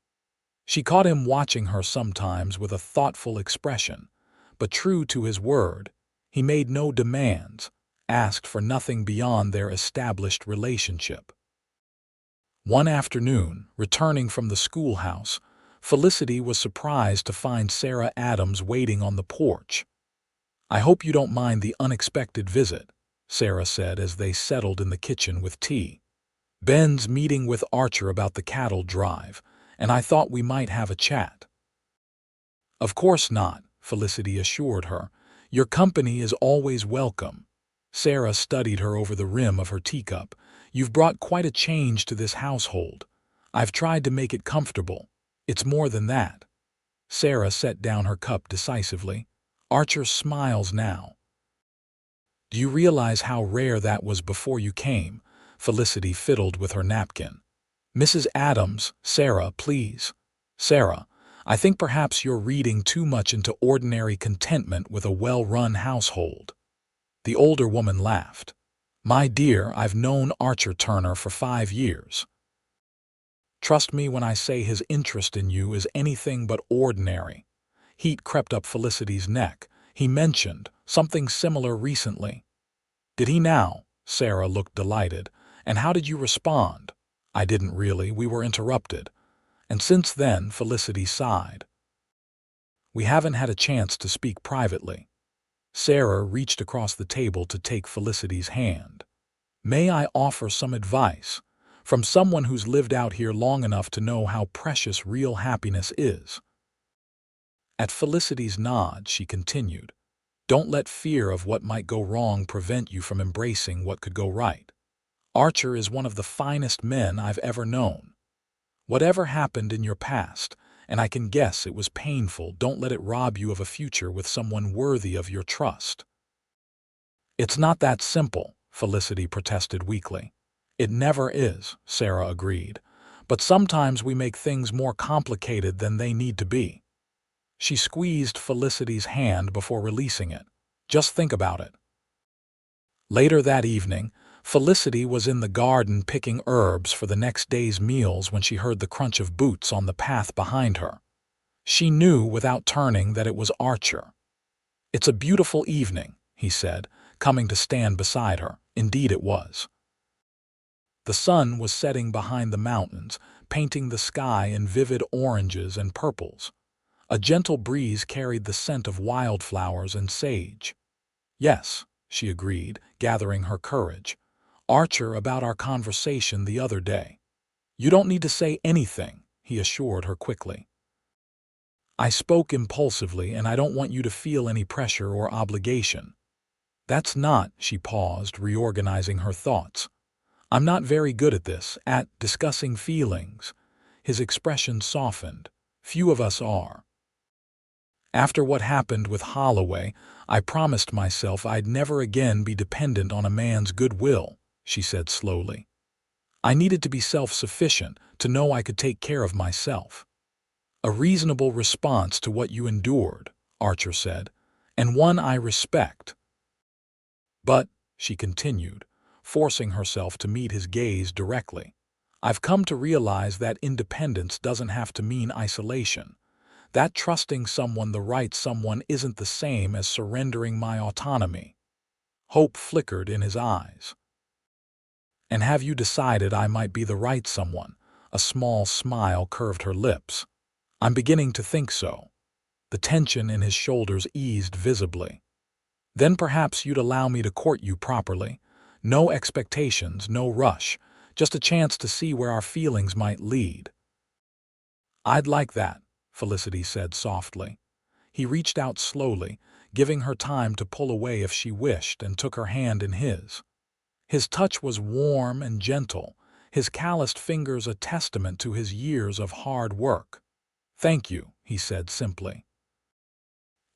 She caught him watching her sometimes with a thoughtful expression, but true to his word, he made no demands, asked for nothing beyond their established relationship. One afternoon, returning from the schoolhouse, Felicity was surprised to find Sarah Adams waiting on the porch. "I hope you don't mind the unexpected visit," Sarah said as they settled in the kitchen with tea. "Ben's meeting with Archer about the cattle drive, and I thought we might have a chat." "Of course not," Felicity assured her. "Your company is always welcome." Sarah studied her over the rim of her teacup. "You've brought quite a change to this household. I've tried to make it comfortable. It's more than that." Sarah set down her cup decisively. "Archer smiles now." "Do you realize how rare that was before you came?" Felicity fiddled with her napkin. "Mrs. Adams, Sarah, please." "Sarah, I think perhaps you're reading too much into ordinary contentment with a well-run household." The older woman laughed. "My dear, I've known Archer Turner for 5 years. Trust me when I say his interest in you is anything but ordinary." Heat crept up Felicity's neck. "He mentioned something similar recently." "Did he now?" Sarah looked delighted. "And how did you respond?" "I didn't really. We were interrupted." "And since then," Felicity sighed, "we haven't had a chance to speak privately." Sarah reached across the table to take Felicity's hand. "May I offer some advice? From someone who's lived out here long enough to know how precious real happiness is." At Felicity's nod, she continued, "Don't let fear of what might go wrong prevent you from embracing what could go right. Archer is one of the finest men I've ever known. Whatever happened in your past, and I can guess it was painful, don't let it rob you of a future with someone worthy of your trust." "It's not that simple," Felicity protested weakly. "It never is," Sarah agreed. "But sometimes we make things more complicated than they need to be." She squeezed Felicity's hand before releasing it. "Just think about it." Later that evening, Felicity was in the garden picking herbs for the next day's meals when she heard the crunch of boots on the path behind her. She knew without turning that it was Archer. "It's a beautiful evening," he said, coming to stand beside her. Indeed it was. The sun was setting behind the mountains, painting the sky in vivid oranges and purples. A gentle breeze carried the scent of wildflowers and sage. "Yes," she agreed, gathering her courage. "Archer, about our conversation the other day." "You don't need to say anything," he assured her quickly. "I spoke impulsively, and I don't want you to feel any pressure or obligation." "That's not," she paused, reorganizing her thoughts. "I'm not very good at this, at discussing feelings." His expression softened. "Few of us are. After what happened with Holloway, I promised myself I'd never again be dependent on a man's goodwill," she said slowly. "I needed to be self-sufficient, to know I could take care of myself." "A reasonable response to what you endured," Archer said, "and one I respect." "But," she continued, forcing herself to meet his gaze directly, "I've come to realize that independence doesn't have to mean isolation. That trusting someone, the right someone, isn't the same as surrendering my autonomy." Hope flickered in his eyes. And have you decided I might be the right someone? A small smile curved her lips. I'm beginning to think so. The tension in his shoulders eased visibly. Then perhaps you'd allow me to court you properly. No expectations, no rush, just a chance to see where our feelings might lead. I'd like that, Felicity said softly. He reached out slowly, giving her time to pull away if she wished, and took her hand in his. His touch was warm and gentle, his calloused fingers a testament to his years of hard work. Thank you, he said simply.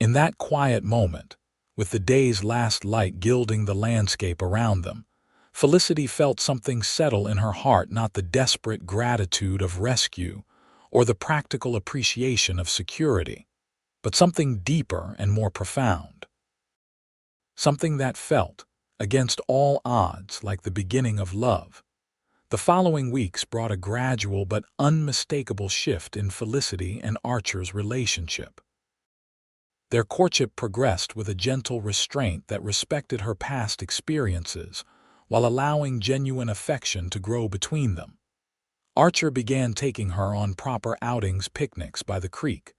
In that quiet moment, with the day's last light gilding the landscape around them, Felicity felt something settle in her heart, not the desperate gratitude of rescue or the practical appreciation of security, but something deeper and more profound. Something that felt, against all odds, like the beginning of love. The following weeks brought a gradual but unmistakable shift in Felicity and Archer's relationship. Their courtship progressed with a gentle restraint that respected her past experiences, while allowing genuine affection to grow between them. Archer began taking her on proper outings, picnics by the creek,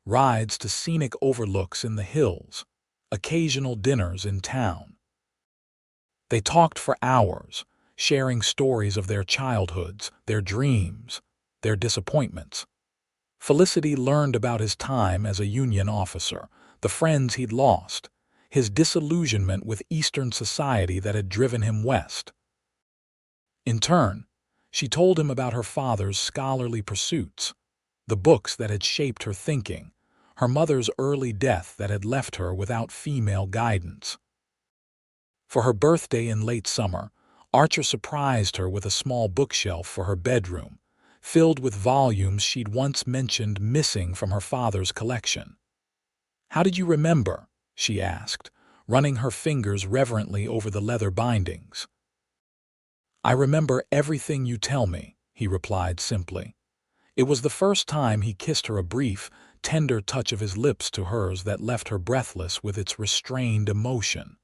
rides to scenic overlooks in the hills, occasional dinners in town. They talked for hours, sharing stories of their childhoods, their dreams, their disappointments. Felicity learned about his time as a Union officer, the friends he'd lost, his disillusionment with Eastern society that had driven him west. In turn, she told him about her father's scholarly pursuits, the books that had shaped her thinking, her mother's early death that had left her without female guidance. For her birthday in late summer, Archer surprised her with a small bookshelf for her bedroom, filled with volumes she'd once mentioned missing from her father's collection. "How did you remember?" she asked, running her fingers reverently over the leather bindings. "I remember everything you tell me," he replied simply. It was the first time he kissed her, a brief, tender touch of his lips to hers that left her breathless with its restrained emotion.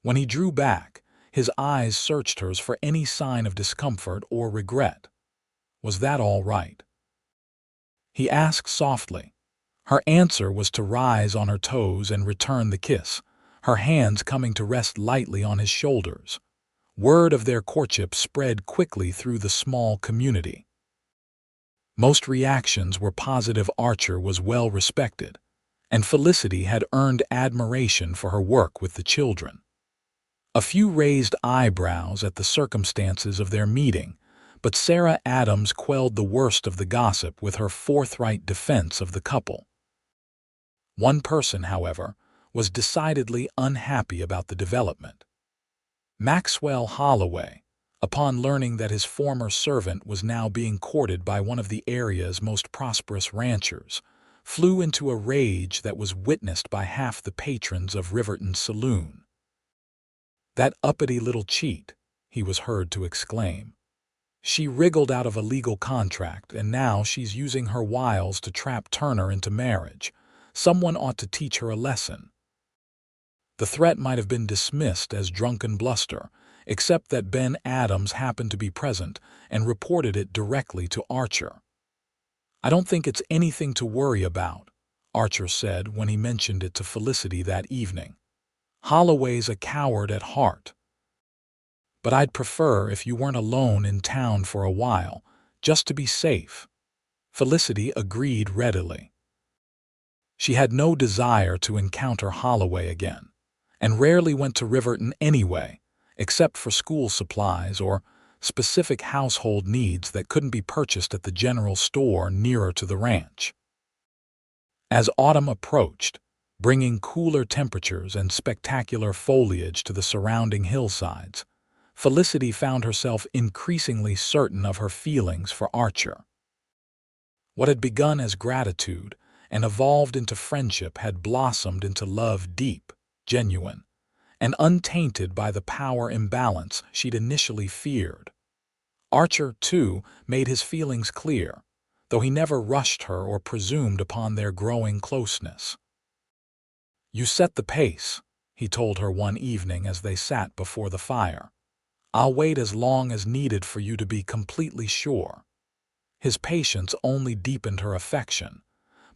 When he drew back, his eyes searched hers for any sign of discomfort or regret. "Was that all right?" he asked softly. Her answer was to rise on her toes and return the kiss, her hands coming to rest lightly on his shoulders. Word of their courtship spread quickly through the small community. Most reactions were positive. Archer was well respected, and Felicity had earned admiration for her work with the children. A few raised eyebrows at the circumstances of their meeting, but Sarah Adams quelled the worst of the gossip with her forthright defense of the couple. One person, however, was decidedly unhappy about the development. Maxwell Holloway, upon learning that his former servant was now being courted by one of the area's most prosperous ranchers, flew into a rage that was witnessed by half the patrons of Riverton's saloon. "That uppity little cheat," he was heard to exclaim. "She wriggled out of a legal contract, and now she's using her wiles to trap Turner into marriage. Someone ought to teach her a lesson." The threat might have been dismissed as drunken bluster, except that Ben Adams happened to be present and reported it directly to Archer. "I don't think it's anything to worry about," Archer said when he mentioned it to Felicity that evening. "Holloway's a coward at heart. But I'd prefer if you weren't alone in town for a while, just to be safe." Felicity agreed readily. She had no desire to encounter Holloway again, and rarely went to Riverton anyway, except for school supplies or specific household needs that couldn't be purchased at the general store nearer to the ranch. As autumn approached, bringing cooler temperatures and spectacular foliage to the surrounding hillsides, Felicity found herself increasingly certain of her feelings for Archer. What had begun as gratitude and evolved into friendship had blossomed into love, deep, genuine, and untainted by the power imbalance she'd initially feared. Archer, too, made his feelings clear, though he never rushed her or presumed upon their growing closeness. "You set the pace," he told her one evening as they sat before the fire. I'll wait as long as needed for you to be completely sure. His patience only deepened her affection.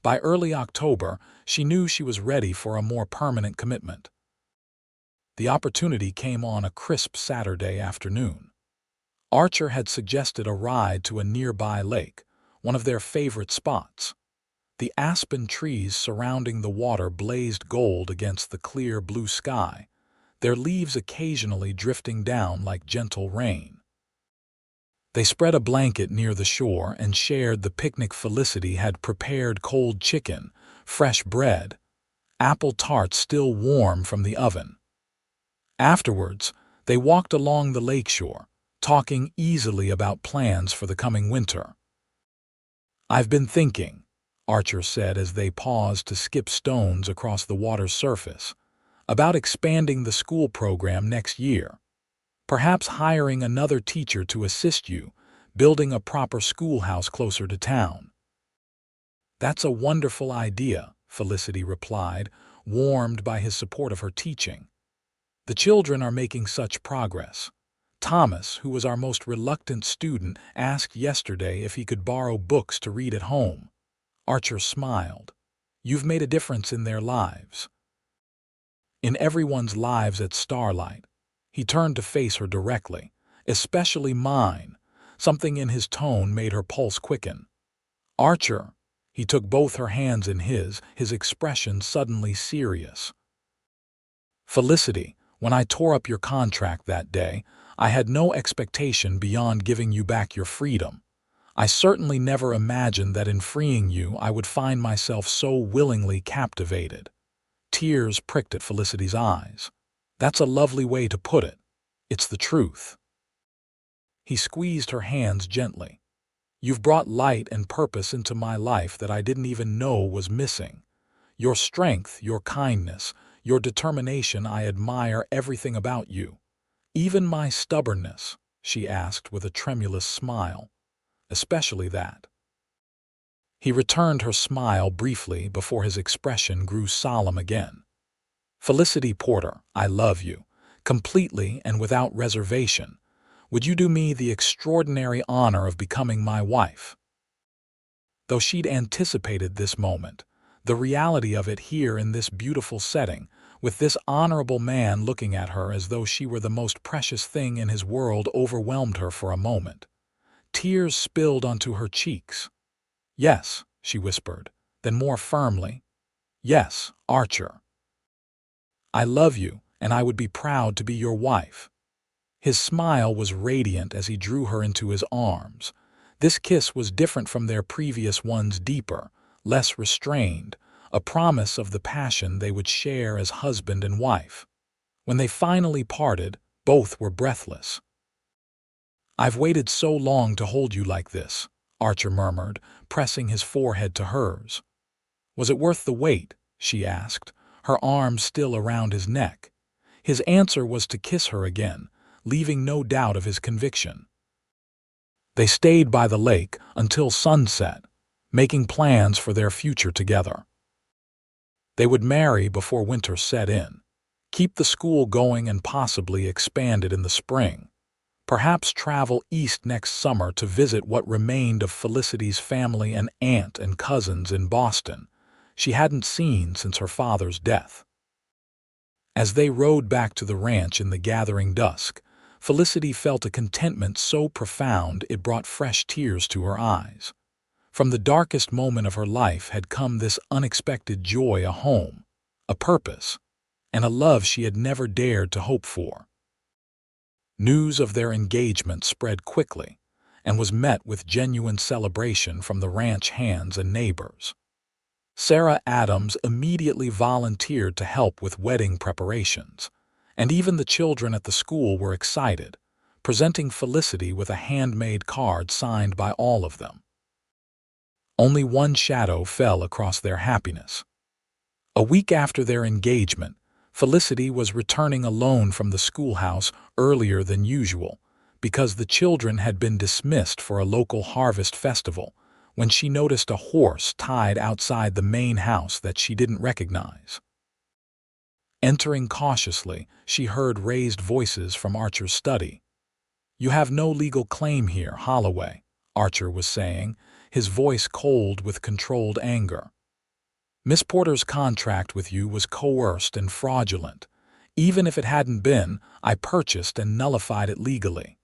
By early October, she knew she was ready for a more permanent commitment. The opportunity came on a crisp Saturday afternoon. Archer had suggested a ride to a nearby lake, one of their favorite spots. The aspen trees surrounding the water blazed gold against the clear blue sky, their leaves occasionally drifting down like gentle rain. They spread a blanket near the shore and shared the picnic. Felicity had prepared cold chicken, fresh bread, apple tarts still warm from the oven. Afterwards, they walked along the lakeshore, talking easily about plans for the coming winter. "I've been thinking," Archer said as they paused to skip stones across the water's surface, "about expanding the school program next year. Perhaps hiring another teacher to assist you, building a proper schoolhouse closer to town." "That's a wonderful idea," Felicity replied, warmed by his support of her teaching. "The children are making such progress. Thomas, who was our most reluctant student, asked yesterday if he could borrow books to read at home." Archer smiled. "You've made a difference in their lives." "In everyone's lives at Starlight." He turned to face her directly. "Especially mine." Something in his tone made her pulse quicken. "Archer." He took both her hands in his expression suddenly serious. "Felicity, when I tore up your contract that day, I had no expectation beyond giving you back your freedom. I certainly never imagined that in freeing you I would find myself so willingly captivated." Tears pricked at Felicity's eyes. "That's a lovely way to put it. It's the truth." He squeezed her hands gently. "You've brought light and purpose into my life that I didn't even know was missing. Your strength, your kindness, your determination, I admire everything about you. Even my stubbornness," she asked with a tremulous smile. "Especially that." He returned her smile briefly before his expression grew solemn again. "Felicity Porter, I love you, completely and without reservation. Would you do me the extraordinary honor of becoming my wife?" Though she'd anticipated this moment, the reality of it here in this beautiful setting, with this honorable man looking at her as though she were the most precious thing in his world, overwhelmed her for a moment. Tears spilled onto her cheeks. "Yes," she whispered, then more firmly, "Yes, Archer. I love you, and I would be proud to be your wife." His smile was radiant as he drew her into his arms. This kiss was different from their previous ones, deeper, less restrained, a promise of the passion they would share as husband and wife. When they finally parted, both were breathless. "I've waited so long to hold you like this," Archer murmured, pressing his forehead to hers. "Was it worth the wait?" she asked, her arms still around his neck. His answer was to kiss her again, leaving no doubt of his conviction. They stayed by the lake until sunset, making plans for their future together. They would marry before winter set in, keep the school going and possibly expand it in the spring. Perhaps travel east next summer to visit what remained of Felicity's family and aunt and cousins in Boston, she hadn't seen since her father's death. As they rode back to the ranch in the gathering dusk, Felicity felt a contentment so profound it brought fresh tears to her eyes. From the darkest moment of her life had come this unexpected joy, a home, a purpose, and a love she had never dared to hope for. News of their engagement spread quickly and was met with genuine celebration from the ranch hands and neighbors. Sarah Adams immediately volunteered to help with wedding preparations, and even the children at the school were excited, presenting Felicity with a handmade card signed by all of them. Only one shadow fell across their happiness. A week after their engagement, Felicity was returning alone from the schoolhouse earlier than usual because the children had been dismissed for a local harvest festival when she noticed a horse tied outside the main house that she didn't recognize. Entering cautiously, she heard raised voices from Archer's study. "You have no legal claim here, Holloway," Archer was saying, his voice cold with controlled anger. "Miss Porter's contract with you was coerced and fraudulent. Even if it hadn't been, I purchased and nullified it legally.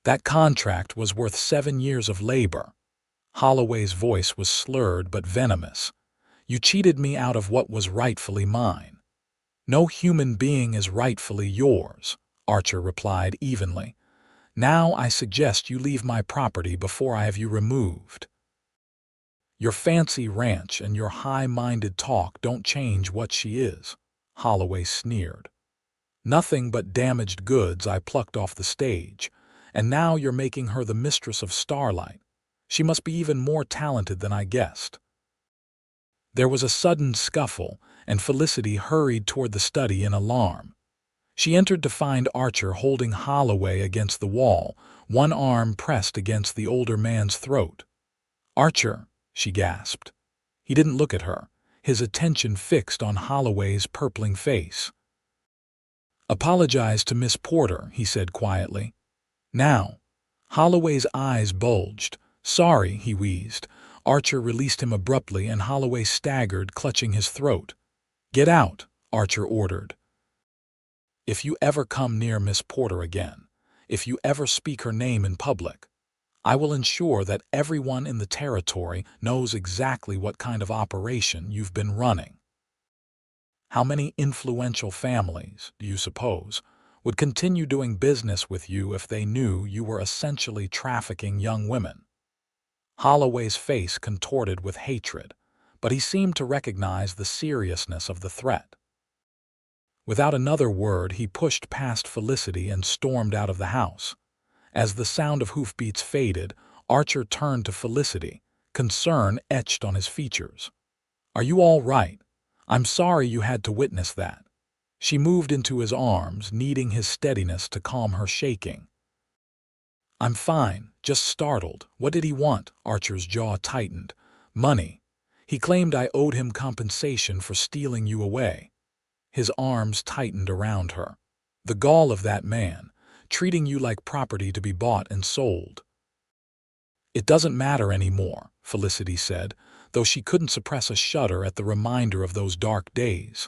That contract was worth 7 years of labor." Holloway's voice was slurred but venomous. "You cheated me out of what was rightfully mine." "No human being is rightfully yours," Archer replied evenly. "Now I suggest you leave my property before I have you removed." "Your fancy ranch and your high-minded talk don't change what she is," Holloway sneered. "Nothing but damaged goods I plucked off the stage, and now you're making her the mistress of Starlight. She must be even more talented than I guessed." There was a sudden scuffle, and Felicity hurried toward the study in alarm. She entered to find Archer holding Holloway against the wall, one arm pressed against the older man's throat. "Archer," she gasped. He didn't look at her, his attention fixed on Holloway's purpling face. "Apologize to Miss Porter," he said quietly. "Now." Holloway's eyes bulged. "Sorry," he wheezed. Archer released him abruptly, and Holloway staggered, clutching his throat. "Get out," Archer ordered. "If you ever come near Miss Porter again, if you ever speak her name in public, I will ensure that everyone in the territory knows exactly what kind of operation you've been running." How many influential families, do you suppose, would continue doing business with you if they knew you were essentially trafficking young women? Holloway's face contorted with hatred, but he seemed to recognize the seriousness of the threat. Without another word, he pushed past Felicity and stormed out of the house. As the sound of hoofbeats faded, Archer turned to Felicity, concern etched on his features. "Are you all right? I'm sorry you had to witness that." She moved into his arms, needing his steadiness to calm her shaking. "I'm fine, just startled. What did he want?" Archer's jaw tightened. "Money. He claimed I owed him compensation for stealing you away." His arms tightened around her. "The gall of that man, treating you like property to be bought and sold." "It doesn't matter anymore," Felicity said, though she couldn't suppress a shudder at the reminder of those dark days.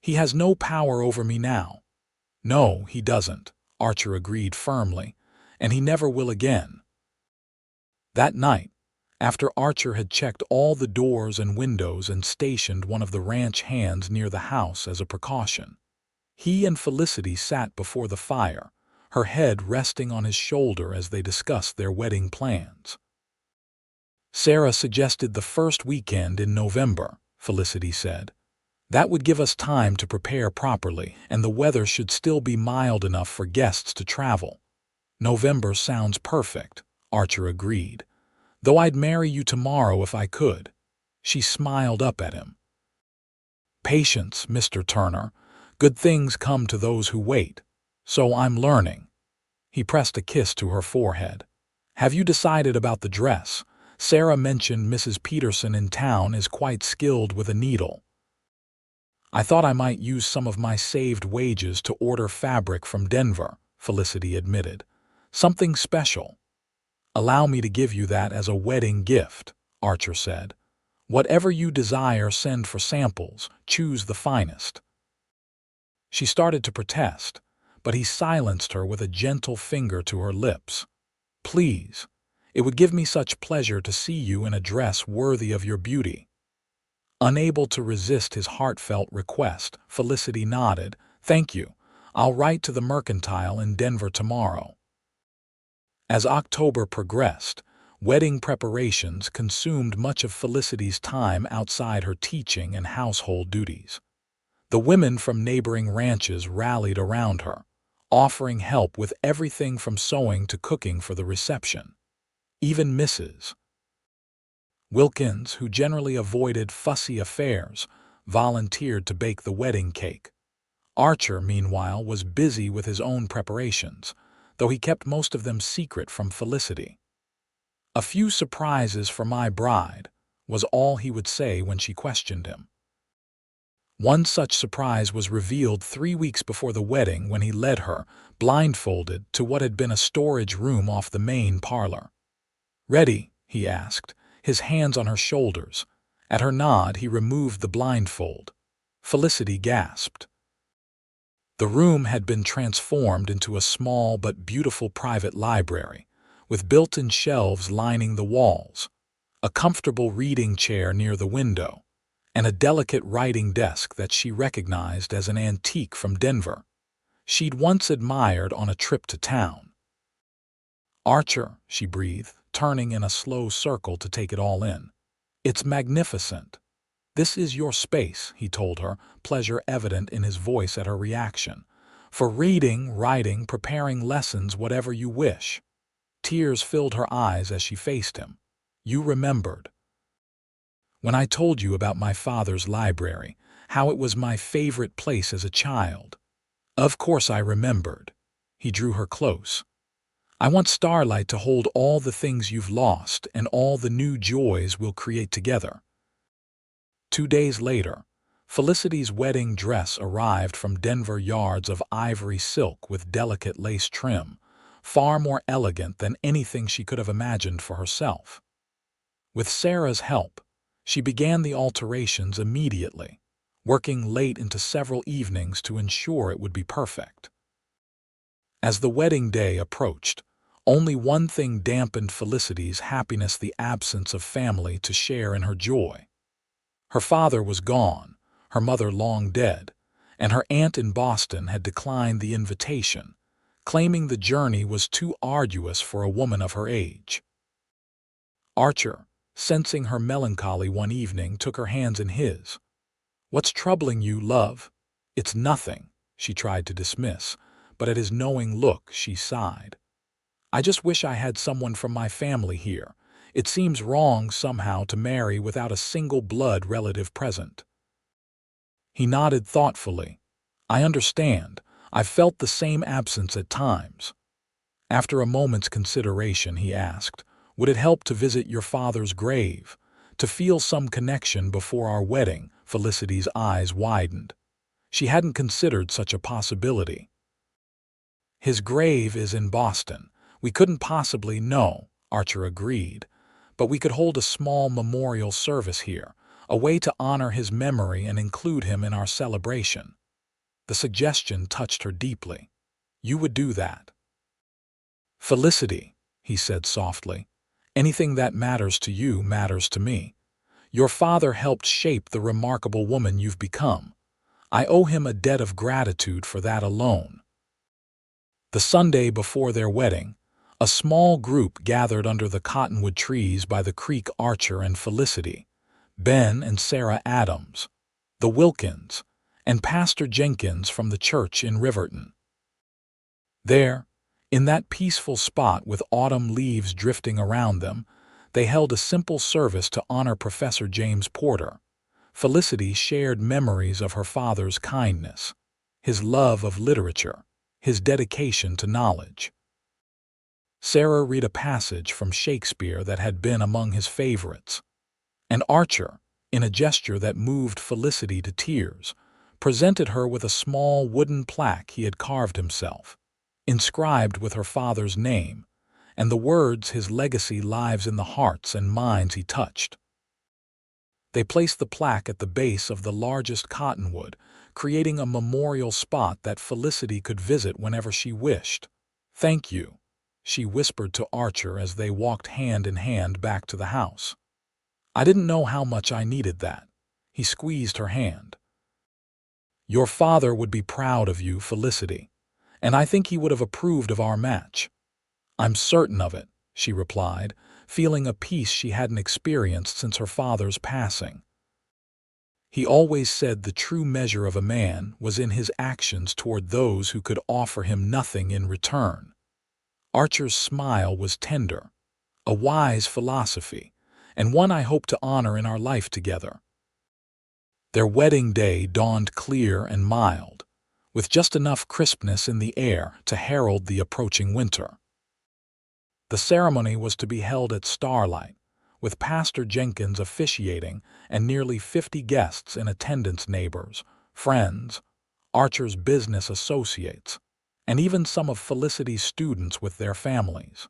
"He has no power over me now." "No, he doesn't," Archer agreed firmly, "and he never will again." That night, after Archer had checked all the doors and windows and stationed one of the ranch hands near the house as a precaution, he and Felicity sat before the fire, her head resting on his shoulder as they discussed their wedding plans. "Sarah suggested the first weekend in November," Felicity said. "That would give us time to prepare properly, and the weather should still be mild enough for guests to travel." "November sounds perfect," Archer agreed. "Though I'd marry you tomorrow if I could." She smiled up at him. "Patience, Mr. Turner. Good things come to those who wait. So I'm learning." He pressed a kiss to her forehead. "Have you decided about the dress? Sarah mentioned Mrs. Peterson in town is quite skilled with a needle." "I thought I might use some of my saved wages to order fabric from Denver," Felicity admitted. "Something special." "Allow me to give you that as a wedding gift," Archer said. "Whatever you desire, send for samples. Choose the finest." She started to protest, but he silenced her with a gentle finger to her lips. "Please. It would give me such pleasure to see you in a dress worthy of your beauty." Unable to resist his heartfelt request, Felicity nodded. "Thank you. I'll write to the Mercantile in Denver tomorrow." As October progressed, wedding preparations consumed much of Felicity's time outside her teaching and household duties. The women from neighboring ranches rallied around her, offering help with everything from sewing to cooking for the reception. Even Mrs. Wilkins, who generally avoided fussy affairs, volunteered to bake the wedding cake. Archer, meanwhile, was busy with his own preparations, though he kept most of them secret from Felicity. "A few surprises for my bride," was all he would say when she questioned him. One such surprise was revealed 3 weeks before the wedding when he led her, blindfolded, to what had been a storage room off the main parlor. "Ready?" he asked, his hands on her shoulders. At her nod, he removed the blindfold. Felicity gasped. The room had been transformed into a small but beautiful private library, with built-in shelves lining the walls, a comfortable reading chair near the window, and a delicate writing desk that she recognized as an antique from Denver. She'd once admired on a trip to town. "Archer," she breathed, turning in a slow circle to take it all in. "It's magnificent." "This is your space," he told her, pleasure evident in his voice at her reaction. "For reading, writing, preparing lessons, whatever you wish." Tears filled her eyes as she faced him. "You remembered. When I told you about my father's library, how it was my favorite place as a child." "Of course I remembered." He drew her close. "I want Starlight to hold all the things you've lost and all the new joys we'll create together." 2 days later, Felicity's wedding dress arrived from Denver yards of ivory silk with delicate lace trim, far more elegant than anything she could have imagined for herself. With Sarah's help, she began the alterations immediately, working late into several evenings to ensure it would be perfect. As the wedding day approached, only one thing dampened Felicity's happiness: the absence of family to share in her joy. Her father was gone, her mother long dead, and her aunt in Boston had declined the invitation, claiming the journey was too arduous for a woman of her age. Archer, sensing her melancholy one evening, took her hands in his. "What's troubling you, love?" "It's nothing," she tried to dismiss, but at his knowing look she sighed. "I just wish I had someone from my family here. It seems wrong somehow to marry without a single blood relative present." He nodded thoughtfully. "I understand. I've felt the same absence at times." After a moment's consideration, he asked, "Would it help to visit your father's grave? To feel some connection before our wedding?" Felicity's eyes widened. She hadn't considered such a possibility. "His grave is in Boston. We couldn't possibly know," Archer agreed. "But we could hold a small memorial service here, a way to honor his memory and include him in our celebration." The suggestion touched her deeply. "You would do that?" "Felicity," he said softly, "anything that matters to you matters to me. Your father helped shape the remarkable woman you've become. I owe him a debt of gratitude for that alone." The Sunday before their wedding, a small group gathered under the cottonwood trees by the creek. Archer and Felicity, Ben and Sarah Adams, the Wilkins, and Pastor Jenkins from the church in Riverton. There, in that peaceful spot with autumn leaves drifting around them, they held a simple service to honor Professor James Porter. Felicity shared memories of her father's kindness, his love of literature, his dedication to knowledge. Sarah read a passage from Shakespeare that had been among his favorites, and Archer, in a gesture that moved Felicity to tears, presented her with a small wooden plaque he had carved himself, inscribed with her father's name, and the words, "His legacy lives in the hearts and minds he touched." They placed the plaque at the base of the largest cottonwood, creating a memorial spot that Felicity could visit whenever she wished. "Thank you," she whispered to Archer as they walked hand in hand back to the house. "I didn't know how much I needed that." He squeezed her hand. "Your father would be proud of you, Felicity, and I think he would have approved of our match." "I'm certain of it," she replied, feeling a peace she hadn't experienced since her father's passing. He always said the true measure of a man was in his actions toward those who could offer him nothing in return. Archer's smile was tender, a wise philosophy, and one I hope to honor in our life together. Their wedding day dawned clear and mild, with just enough crispness in the air to herald the approaching winter. The ceremony was to be held at Starlight, with Pastor Jenkins officiating and nearly 50 guests in attendance, neighbors, friends, Archer's business associates, and even some of Felicity's students with their families.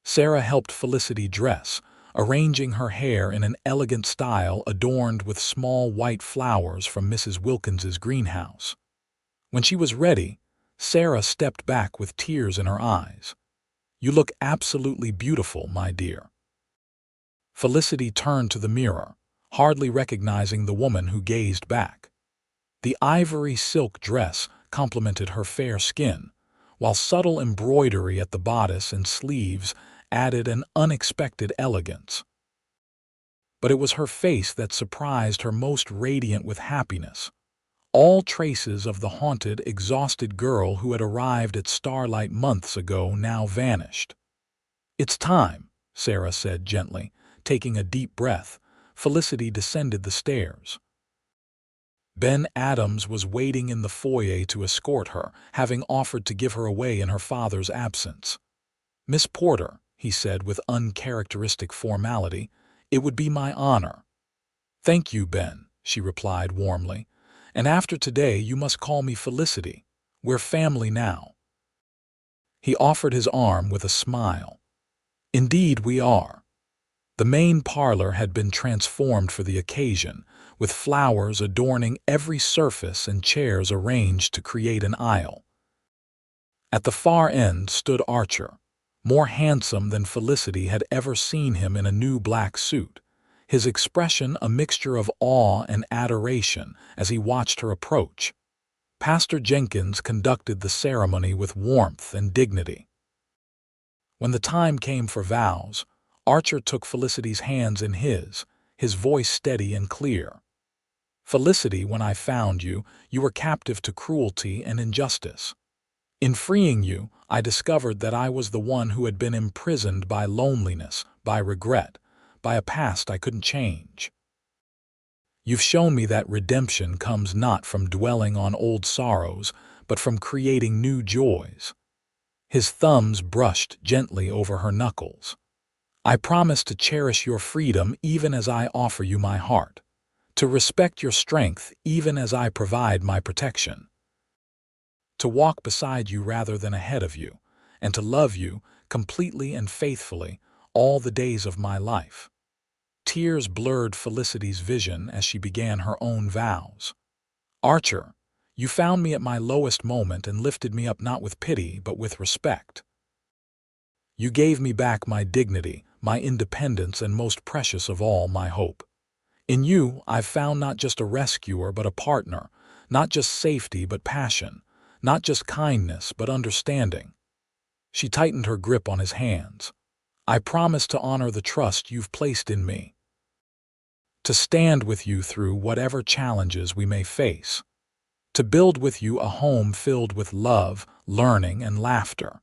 Sarah helped Felicity dress, arranging her hair in an elegant style adorned with small white flowers from Mrs. Wilkins's greenhouse. When she was ready, Sarah stepped back with tears in her eyes. "You look absolutely beautiful, my dear." Felicity turned to the mirror, hardly recognizing the woman who gazed back. The ivory silk dress complemented her fair skin, while subtle embroidery at the bodice and sleeves added an unexpected elegance. But it was her face that surprised her, most radiant with happiness. All traces of the haunted, exhausted girl who had arrived at Starlight months ago now vanished. "It's time," Sarah said gently. Taking a deep breath, Felicity descended the stairs. Ben Adams was waiting in the foyer to escort her, having offered to give her away in her father's absence. "Miss Porter," he said with uncharacteristic formality, "it would be my honor." "Thank you, Ben," she replied warmly. "And after today you must call me Felicity. We're family now." He offered his arm with a smile. "Indeed we are." The main parlor had been transformed for the occasion, with flowers adorning every surface and chairs arranged to create an aisle. At the far end stood Archer, more handsome than Felicity had ever seen him in a new black suit, his expression a mixture of awe and adoration as he watched her approach. Pastor Jenkins conducted the ceremony with warmth and dignity. When the time came for vows, Archer took Felicity's hands in his voice steady and clear. "Felicity, when I found you, you were captive to cruelty and injustice. In freeing you, I discovered that I was the one who had been imprisoned by loneliness, by regret, by a past I couldn't change. You've shown me that redemption comes not from dwelling on old sorrows, but from creating new joys." His thumbs brushed gently over her knuckles. "I promise to cherish your freedom even as I offer you my heart, to respect your strength even as I provide my protection, to walk beside you rather than ahead of you, and to love you completely and faithfully all the days of my life." Tears blurred Felicity's vision as she began her own vows. "Archer, you found me at my lowest moment and lifted me up not with pity but with respect. You gave me back my dignity, my independence, and most precious of all, my hope. In you, I've found not just a rescuer but a partner, not just safety but passion, not just kindness but understanding." She tightened her grip on his hands. "I promise to honor the trust you've placed in me, to stand with you through whatever challenges we may face, to build with you a home filled with love, learning, and laughter,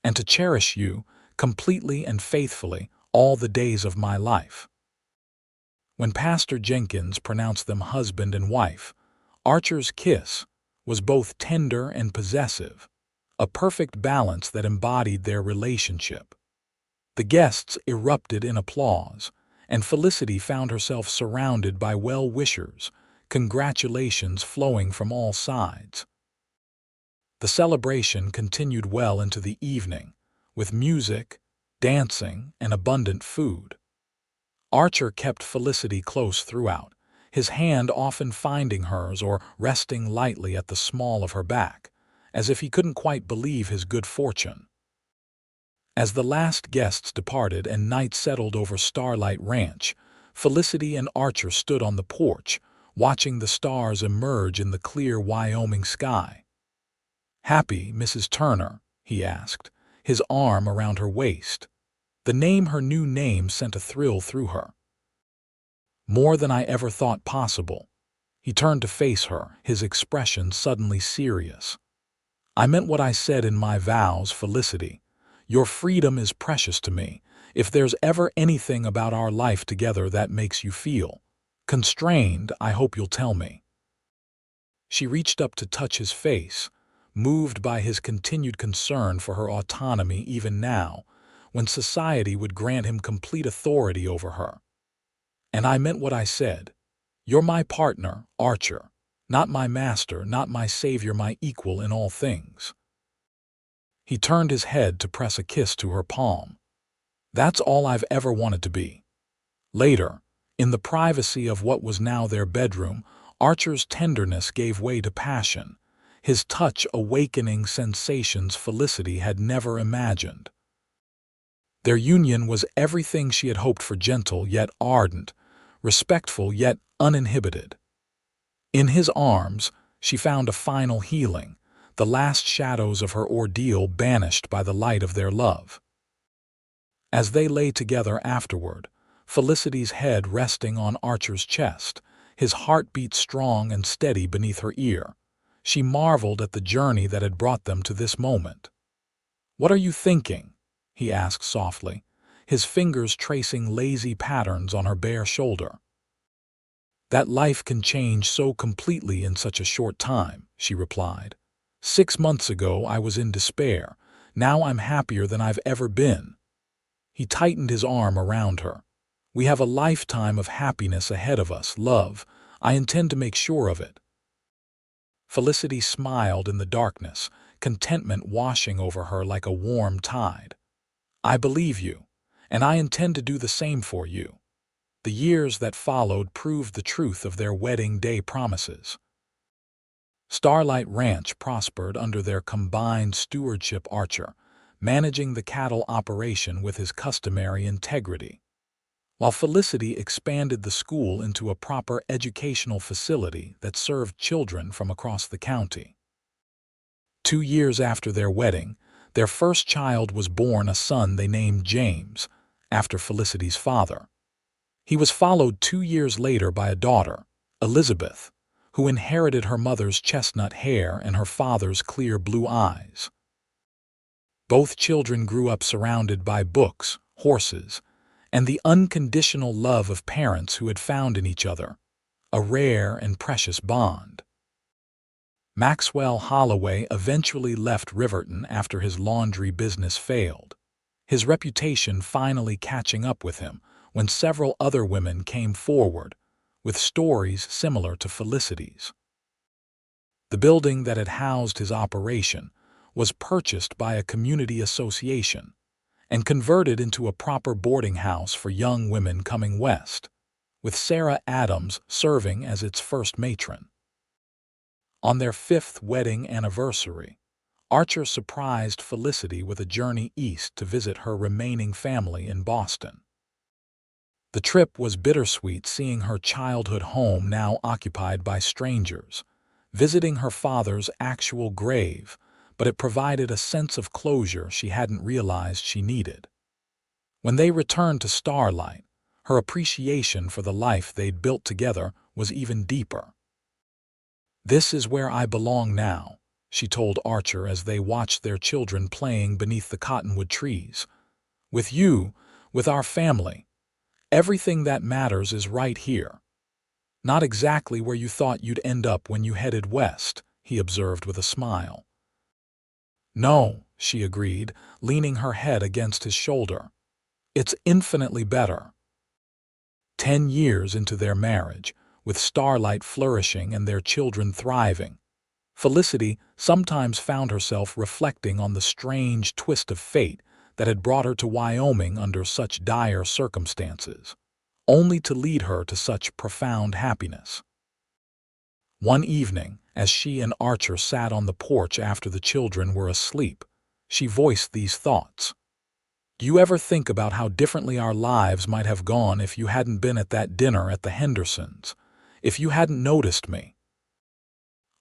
and to cherish you completely and faithfully all the days of my life." When Pastor Jenkins pronounced them husband and wife, Archer's kiss was both tender and possessive, a perfect balance that embodied their relationship. The guests erupted in applause, and Felicity found herself surrounded by well-wishers, congratulations flowing from all sides. The celebration continued well into the evening, with music, dancing, and abundant food. Archer kept Felicity close throughout, his hand often finding hers or resting lightly at the small of her back, as if he couldn't quite believe his good fortune. As the last guests departed and night settled over Starlight Ranch, Felicity and Archer stood on the porch, watching the stars emerge in the clear Wyoming sky. "Happy, Mrs. Turner?" he asked, his arm around her waist. The name, her new name, sent a thrill through her. "More than I ever thought possible." He turned to face her, his expression suddenly serious. "I meant what I said in my vows, Felicity. Your freedom is precious to me. If there's ever anything about our life together that makes you feel constrained, I hope you'll tell me." She reached up to touch his face, moved by his continued concern for her autonomy even now, when society would grant him complete authority over her. And I meant what I said. You're my partner, Archer. Not my master, not my savior, my equal in all things. He turned his head to press a kiss to her palm. That's all I've ever wanted to be. Later, in the privacy of what was now their bedroom, Archer's tenderness gave way to passion, his touch awakening sensations Felicity had never imagined. Their union was everything she had hoped for, gentle yet ardent, respectful yet uninhibited. In his arms, she found a final healing, the last shadows of her ordeal banished by the light of their love. As they lay together afterward, Felicity's head resting on Archer's chest, his heartbeat strong and steady beneath her ear, she marveled at the journey that had brought them to this moment. "What are you thinking?" he asked softly, his fingers tracing lazy patterns on her bare shoulder. "That life can change so completely in such a short time," she replied. "6 months ago I was in despair. Now I'm happier than I've ever been." He tightened his arm around her. "We have a lifetime of happiness ahead of us, love. I intend to make sure of it." Felicity smiled in the darkness, contentment washing over her like a warm tide. "I believe you, and I intend to do the same for you." The years that followed proved the truth of their wedding day promises. Starlight Ranch prospered under their combined stewardship. Archer, managing the cattle operation with his customary integrity, while Felicity expanded the school into a proper educational facility that served children from across the county. 2 years after their wedding, their first child was born, a son they named James, after Felicity's father. He was followed 2 years later by a daughter, Elizabeth, who inherited her mother's chestnut hair and her father's clear blue eyes. Both children grew up surrounded by books, horses, and the unconditional love of parents who had found in each other a rare and precious bond. Maxwell Holloway eventually left Riverton after his laundry business failed, his reputation finally catching up with him when several other women came forward with stories similar to Felicity's. The building that had housed his operation was purchased by a community association and converted into a proper boarding house for young women coming west, with Sarah Adams serving as its first matron. On their 5th wedding anniversary, Archer surprised Felicity with a journey east to visit her remaining family in Boston. The trip was bittersweet, seeing her childhood home now occupied by strangers, visiting her father's actual grave, but it provided a sense of closure she hadn't realized she needed. When they returned to Starlight, her appreciation for the life they'd built together was even deeper. "This is where I belong now," she told Archer as they watched their children playing beneath the cottonwood trees. "With you, with our family. Everything that matters is right here." "Not exactly where you thought you'd end up when you headed west," he observed with a smile. "No," she agreed, leaning her head against his shoulder. "It's infinitely better." 10 years into their marriage, with Starlight flourishing and their children thriving, Felicity sometimes found herself reflecting on the strange twist of fate that had brought her to Wyoming under such dire circumstances, only to lead her to such profound happiness. One evening, as she and Archer sat on the porch after the children were asleep, she voiced these thoughts. "Do you ever think about how differently our lives might have gone if you hadn't been at that dinner at the Hendersons, if you hadn't noticed me?"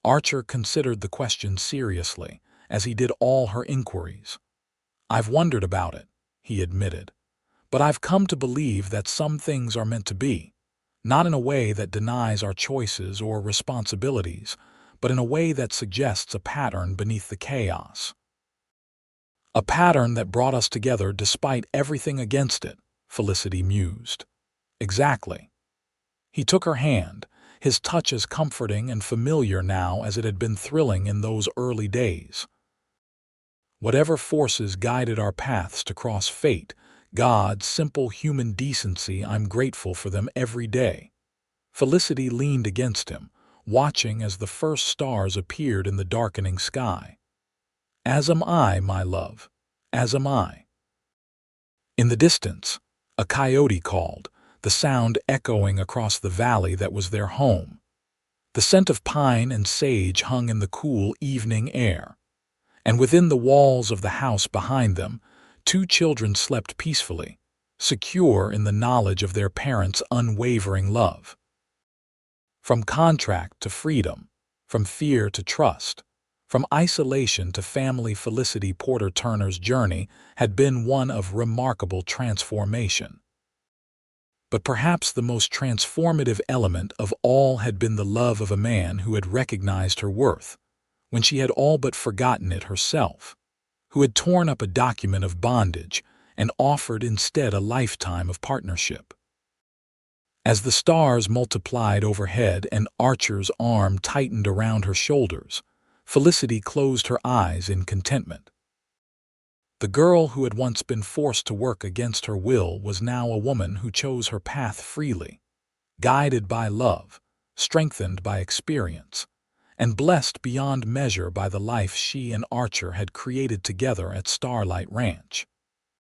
Archer considered the question seriously, as he did all her inquiries. "I've wondered about it," he admitted, "but I've come to believe that some things are meant to be, not in a way that denies our choices or responsibilities, but in a way that suggests a pattern beneath the chaos. A pattern that brought us together despite everything against it," Felicity mused. "Exactly." He took her hand, his touch as comforting and familiar now as it had been thrilling in those early days. Whatever forces guided our paths to cross fate, God's simple human decency, I'm grateful for them every day. Felicity leaned against him, watching as the first stars appeared in the darkening sky. As am I, my love, as am I. In the distance, a coyote called, the sound echoing across the valley that was their home. The scent of pine and sage hung in the cool evening air, and within the walls of the house behind them, two children slept peacefully, secure in the knowledge of their parents' unwavering love. From contract to freedom, from fear to trust, from isolation to family, Felicity Porter Turner's journey had been one of remarkable transformation. But perhaps the most transformative element of all had been the love of a man who had recognized her worth, when she had all but forgotten it herself, who had torn up a document of bondage and offered instead a lifetime of partnership. As the stars multiplied overhead and Archer's arm tightened around her shoulders, Felicity closed her eyes in contentment. The girl who had once been forced to work against her will was now a woman who chose her path freely, guided by love, strengthened by experience, and blessed beyond measure by the life she and Archer had created together at Starlight Ranch.